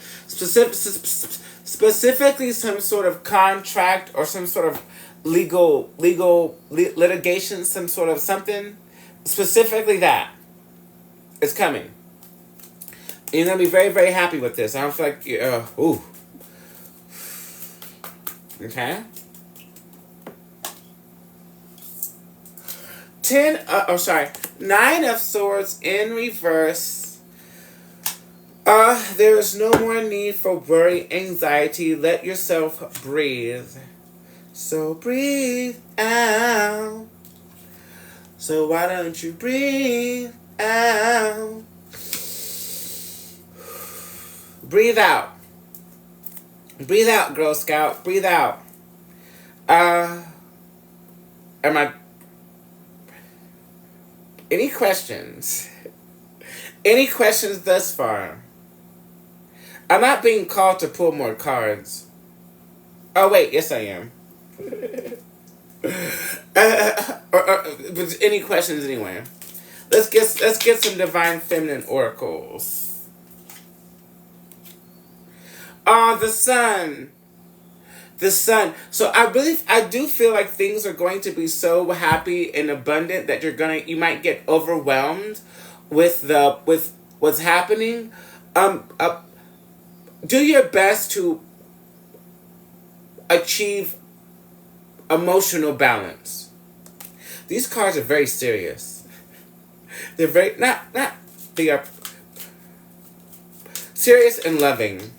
Specifically some sort of contract or some sort of legal litigation, some sort of something. Specifically that. It's coming. You're going to be very, very happy with this. I don't feel like... ooh. Okay. 9 of Swords in reverse. There is no more need for worry, anxiety. Let yourself breathe. So breathe out. So why don't you breathe out? Breathe out. Breathe out, Girl Scout. Breathe out. Any questions? Any questions thus far? I'm not being called to pull more cards. Oh wait, yes I am. But any questions anyway? Let's get some divine feminine oracles. The sun. The sun. So I do feel like things are going to be so happy and abundant that you might get overwhelmed with what's happening. Do your best to achieve emotional balance. These cards are very serious. They're very they are serious and loving.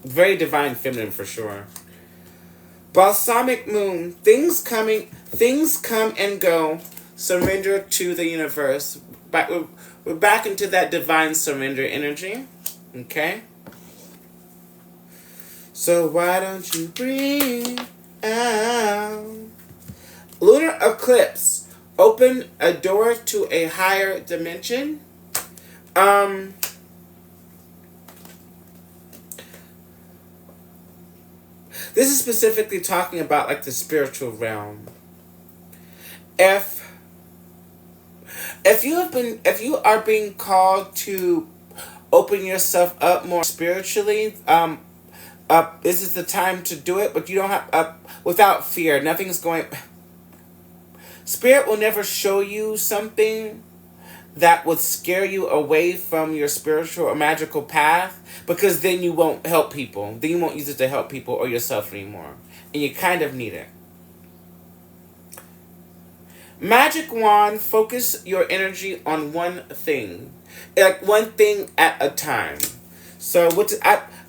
Very divine feminine for sure. Balsamic moon. Things come and go. Surrender to the universe. We're back into that divine surrender energy. Okay? So why don't you bring out lunar eclipse? Open a door to a higher dimension. This is specifically talking about like the spiritual realm. If if you are being called to open yourself up more spiritually, this is the time to do it. But you don't have without fear. Nothing's going. Spirit will never show you something that would scare you away from your spiritual or magical path, because then you won't help people. Then you won't use it to help people or yourself anymore. And you kind of need it. Magic wand, focus your energy on one thing. Like one thing at a time. So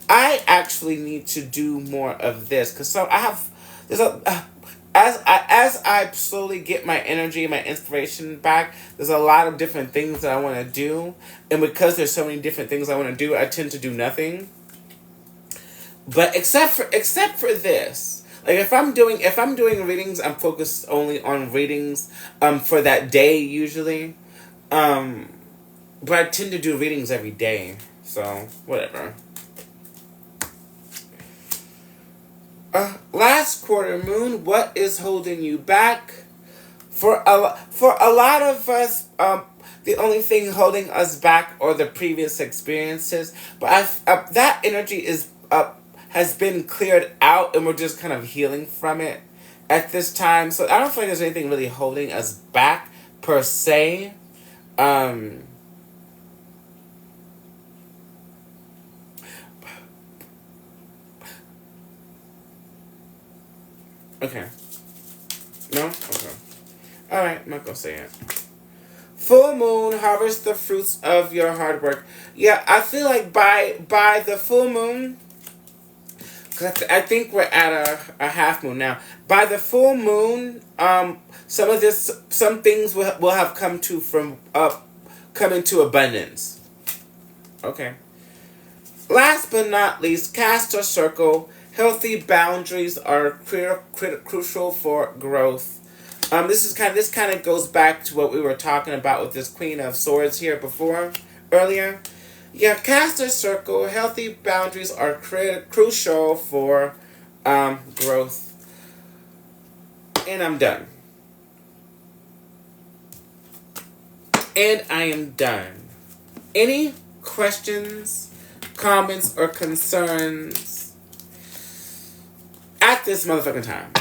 I actually need to do more of this, because so I have there's a as I slowly get my energy and my inspiration back, there's a lot of different things that I want to do, and because there's so many different things I want to do, I tend to do nothing. But except for this, like if I'm doing readings, I'm focused only on readings for that day usually, but I tend to do readings every day, so whatever. Last quarter moon, what is holding you back? For a lot of us, the only thing holding us back are the previous experiences. But that energy is has been cleared out, and we're just kind of healing from it at this time. So I don't feel like there's anything really holding us back per se. Okay. No? Okay. Alright, I'm not gonna say it. Full moon, harvest the fruits of your hard work. Yeah, I feel like by the full moon, cause I think we're at a half moon now. By the full moon, some things will have come into abundance. Okay. Last but not least, cast a circle. Healthy boundaries are crucial for growth. This kind of goes back to what we were talking about with this Queen of Swords here earlier. Yeah, cast a circle. Healthy boundaries are crucial for growth. And I'm done. And I am done. Any questions, comments, or concerns at this motherfucking time?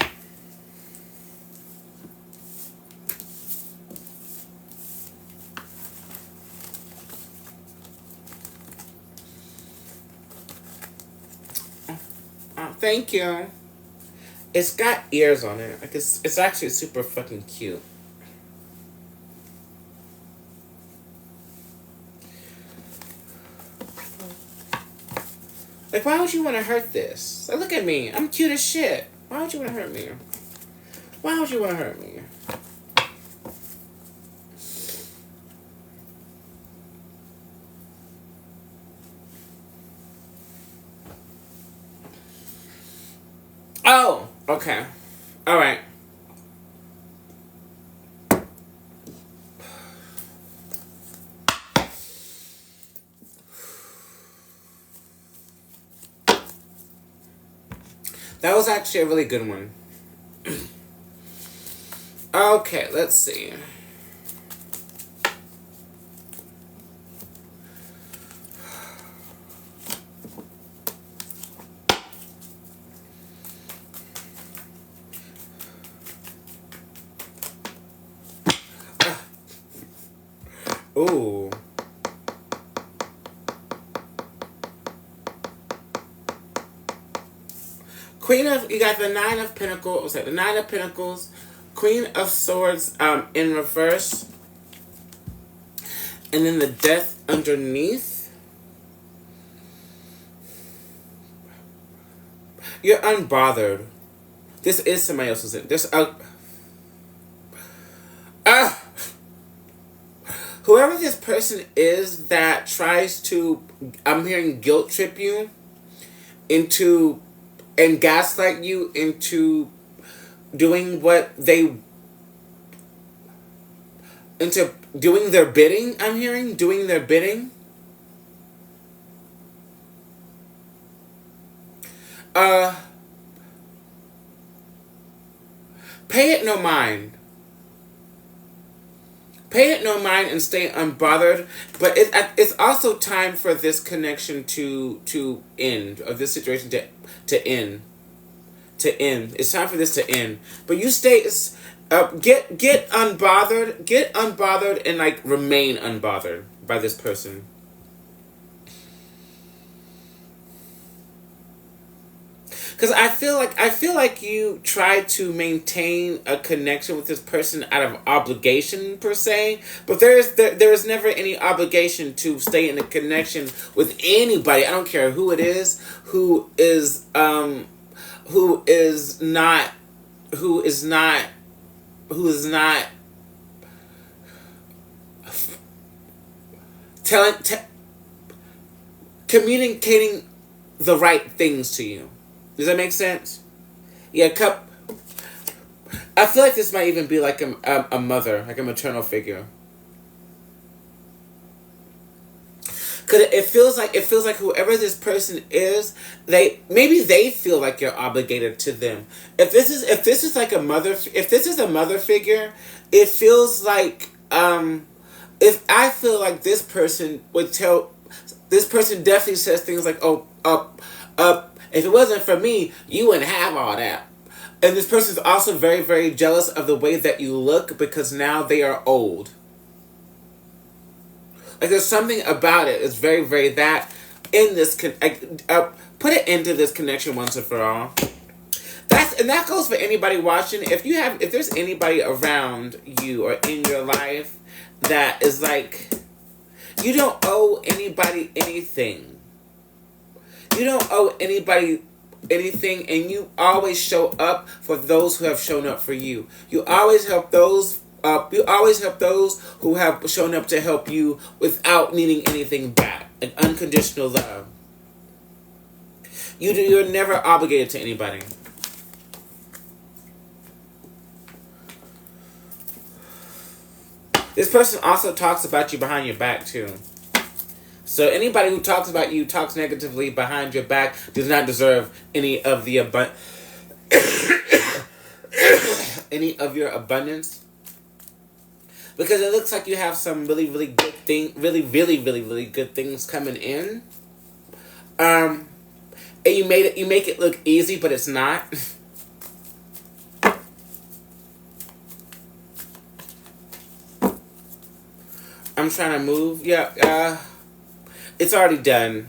Thank you. It's got ears on it. Like it's actually super fucking cute. Like, why would you want to hurt this? Like, look at me. I'm cute as shit. Why would you want to hurt me? Why would you want to hurt me? Oh, okay. All right. That was actually a really good one. Okay, let's see. Ooh. You got the Nine of Pentacles, the Nine of Pentacles, Queen of Swords in reverse, and then the Death underneath. You're unbothered. This is somebody else's. Whoever this person is that tries to, I'm hearing, guilt trip you into and gaslight you into doing what they, into doing their bidding. I'm hearing doing their bidding. Pay it no mind. Pay it no mind and stay unbothered. But it's also time for this connection to end, or this situation to end. To end. It's time for this to end. But you stay. Get unbothered. Get unbothered and like remain unbothered by this person. Because I feel like you try to maintain a connection with this person out of obligation per se, but there is never any obligation to stay in a connection with anybody. I don't care who it is, who is not communicating the right things to you. Does that make sense? Yeah, I feel like this might even be like a mother, like a maternal figure. Cause it feels like whoever this person is, they feel like you're obligated to them. If this is like a mother, if this is a mother figure, it feels like if I feel like this person would tell, this person definitely says things like, if it wasn't for me, you wouldn't have all that. And this person is also very, very jealous of the way that you look because now they are old. Like there's something about it. It's very, very that in this put it into this connection once and for all. That goes for anybody watching. If there's anybody around you or in your life that is like, you don't owe anybody anything. You don't owe anybody anything, and you always show up for those who have shown up for you. You always help those. You always help those who have shown up to help you without needing anything back. Like unconditional love. You're never obligated to anybody. This person also talks about you behind your back too. So anybody who talks about you, talks negatively behind your back, does not deserve any of the any of your abundance. Because it looks like you have some really, really good really good things coming in. And you make it look easy, but it's not. I'm trying to move. Yeah, it's already done.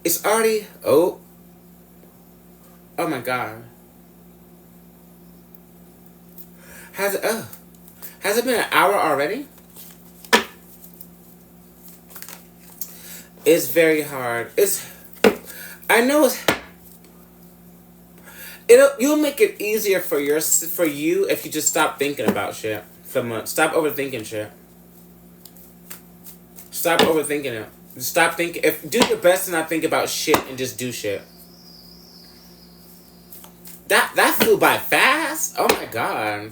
It's already... Oh my God. Has it been an hour already? It's very hard. I know you'll make it easier for you if you just stop thinking about shit for months. Stop overthinking shit. Stop overthinking it. Stop thinking. Do your best to not think about shit and just do shit. That flew by fast. Oh my God.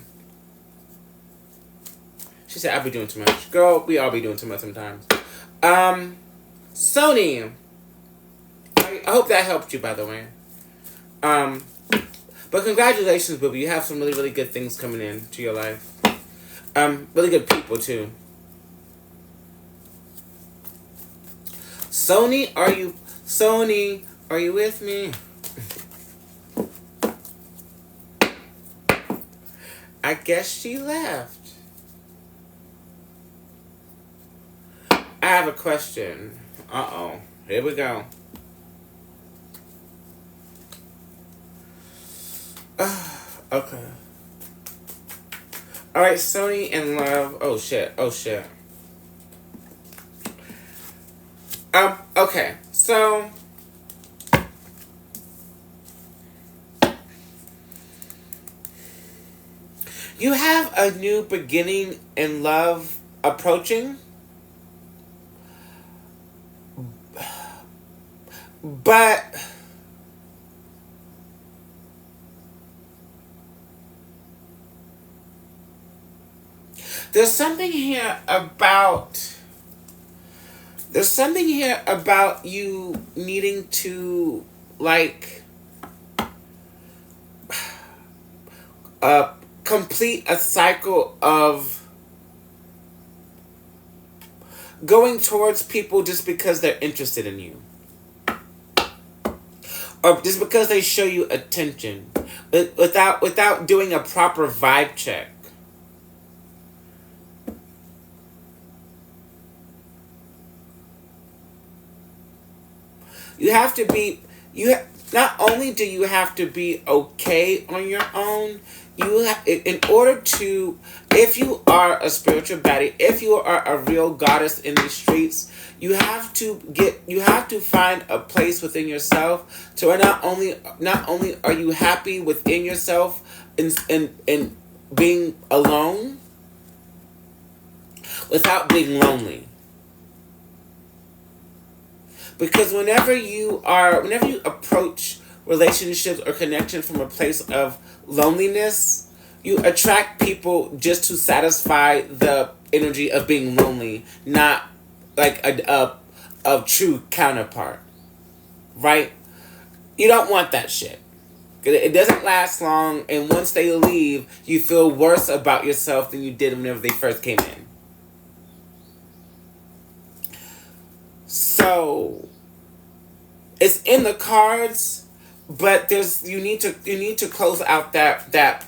She said, I be doing too much. Girl, we all be doing too much sometimes. Sony. I hope that helped you, by the way. But congratulations, booby. You have some really, really good things coming in to your life. Really good people, too. Sony, are you with me? I guess she left. I have a question. Uh-oh. Here we go. Okay. Alright, Sony and Love. Oh, shit. Okay. So... You have a new beginning in love approaching, but there's something here about you needing to like complete a cycle of going towards people just because they're interested in you, or just because they show you attention, without doing a proper vibe check. You have to be not only do you have to be okay on your own, you have, in order to, if you are a spiritual baddie, if you are a real goddess in these streets, you have to find a place within yourself to where not only are you happy within yourself in being alone without being lonely. Because whenever you approach relationships or connection from a place of loneliness, you attract people just to satisfy the energy of being lonely, not like a true counterpart. Right? You don't want that shit. It doesn't last long, and once they leave, you feel worse about yourself than you did whenever they first came in. So it's in the cards, but you need to close out that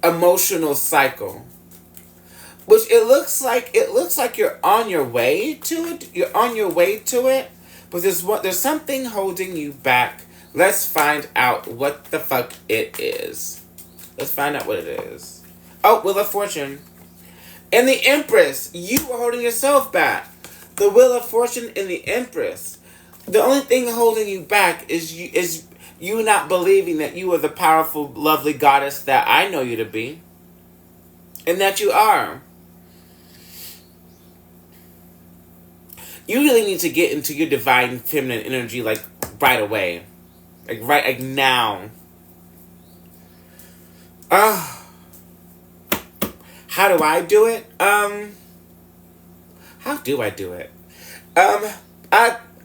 emotional cycle. Which it looks like you're on your way to it. You're on your way to it, but there's something holding you back. Let's find out what the fuck it is. Let's find out what it is. Oh, Wheel of Fortune. And the Empress, you are holding yourself back. The Wheel of Fortune and the Empress. The only thing holding you back is you not believing that you are the powerful, lovely goddess that I know you to be. And that you are. You really need to get into your divine feminine energy like right away. Like now. How do I do it? How do I do it?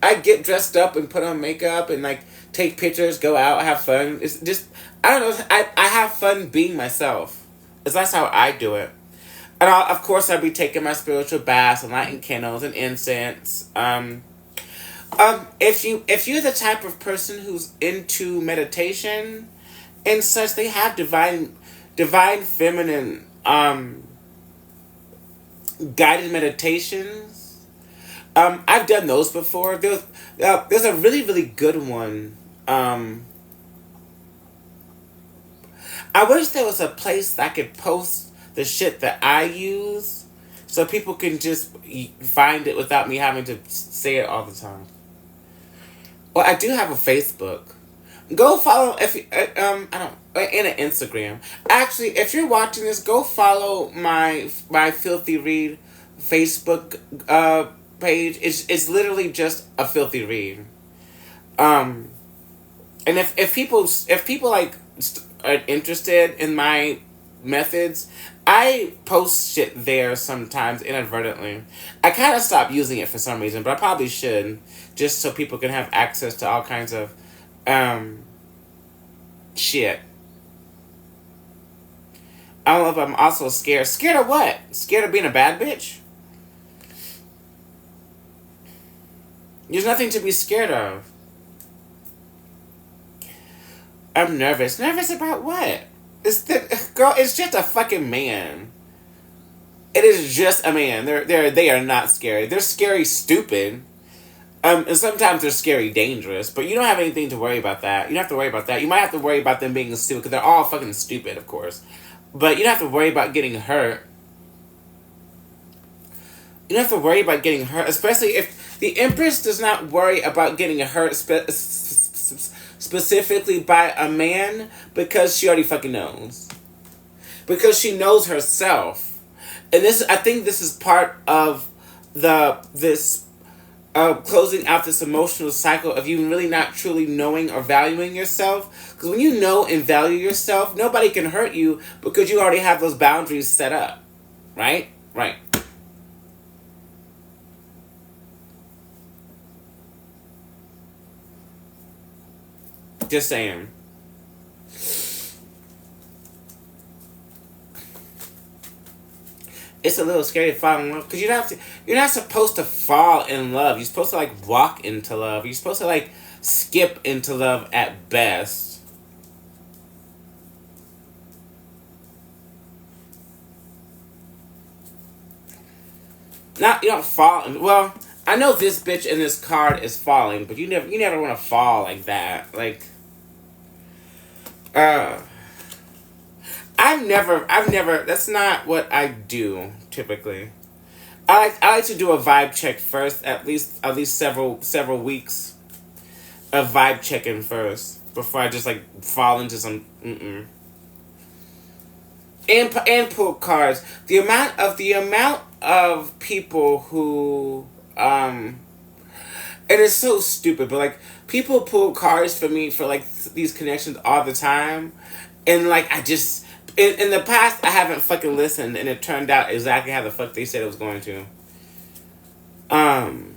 I get dressed up and put on makeup and like take pictures, go out, have fun. It's just, I don't know, I have fun being myself. That's how I do it. And of course I'll be taking my spiritual baths and lighting candles and incense. If you're the type of person who's into meditation and such, they have divine feminine guided meditations. I've done those before. There's a really, really good one. I wish there was a place that I could post the shit that I use so people can just find it without me having to say it all the time. Well, I do have a Facebook. Go follow if I don't, and an Instagram. Actually, if you're watching this, go follow my Filthy Read Facebook page. It's literally just a Filthy Read. And if people like are interested in my methods, I post shit there sometimes inadvertently. I kind of stopped using it for some reason, but I probably should, just so people can have access to all kinds of shit. I don't know if I'm also scared. Scared of what? Scared of being a bad bitch? There's nothing to be scared of. I'm nervous. Nervous about what? Girl, it's just a fucking man. It is just a man. They are not scary. They're scary stupid. And sometimes they're scary dangerous, but you don't have anything to worry about that. You don't have to worry about that. You might have to worry about them being stupid, because they're all fucking stupid, of course. But you don't have to worry about getting hurt. You don't have to worry about getting hurt, especially if the Empress does not worry about getting hurt specifically by a man, because she already fucking knows. because she knows herself. And this, I think this is part of this closing out this emotional cycle of you really not truly knowing or valuing yourself. Because when you know and value yourself, nobody can hurt you because you already have those boundaries set up. Right? Right. Just saying. It's a little scary to fall in love because you're not supposed to fall in love. You're supposed to like walk into love. You're supposed to like skip into love at best. Not you don't fall in, well, I know this bitch in this card is falling, but you never want to fall like that. Like uh I've never that's not what I do typically. I like to do a vibe check first, at least several weeks of vibe checking first before I just like fall into some and pull cards. The amount of people who it is so stupid, but like people pull cards for me for like these connections all the time, and like I just in the past I haven't fucking listened, and it turned out exactly how the fuck they said it was going to. Um,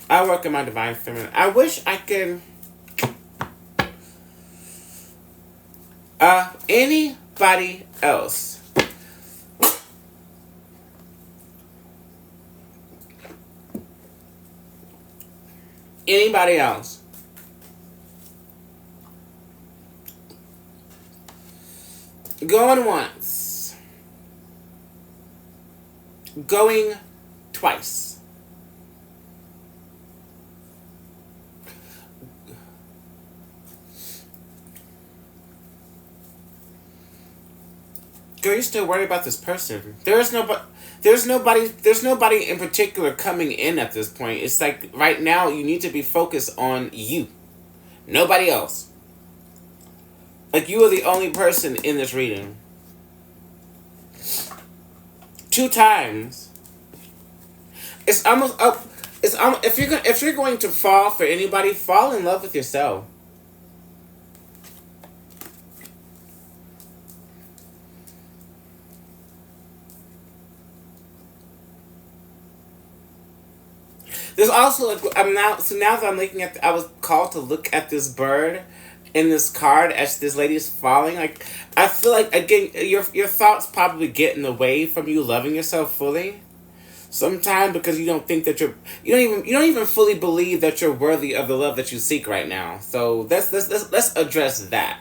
I work in my divine feminine. I wish I could. Anybody else? Anybody else? Going once. Going twice. Girl, you're still worried about this person. There's nobody in particular coming in at this point. It's like right now you need to be focused on you. Nobody else. Like you are the only person in this reading. 2 times. It's almost up. It's if you're going to fall for anybody, fall in love with yourself. There's also now that I'm looking at I was called to look at this bird in this card as this lady is falling. Like I feel like again your thoughts probably get in the way from you loving yourself fully. Sometimes because you don't think that you don't even fully believe that you're worthy of the love that you seek right now. So let's address that.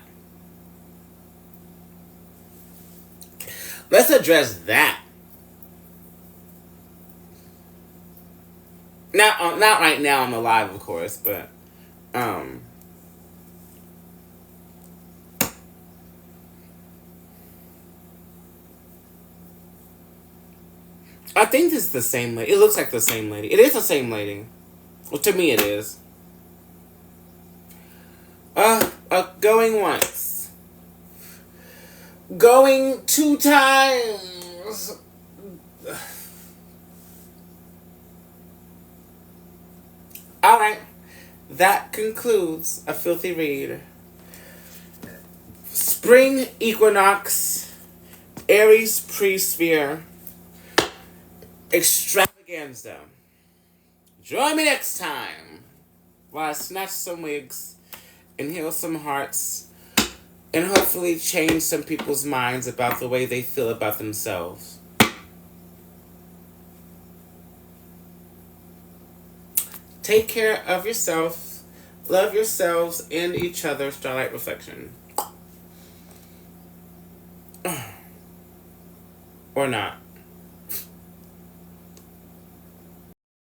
Let's address that. Not right now on the live, of course, but I think this is the same lady. It looks like the same lady. It is the same lady. Well, to me, it is. Going once. Going 2 times. Alright. That concludes a filthy read. Spring Equinox. Aries Pre-Sphere. Extravaganza. Join me next time while I snatch some wigs and heal some hearts and hopefully change some people's minds about the way they feel about themselves. Take care of yourself, love yourselves and each other. Starlight Reflection. Or not.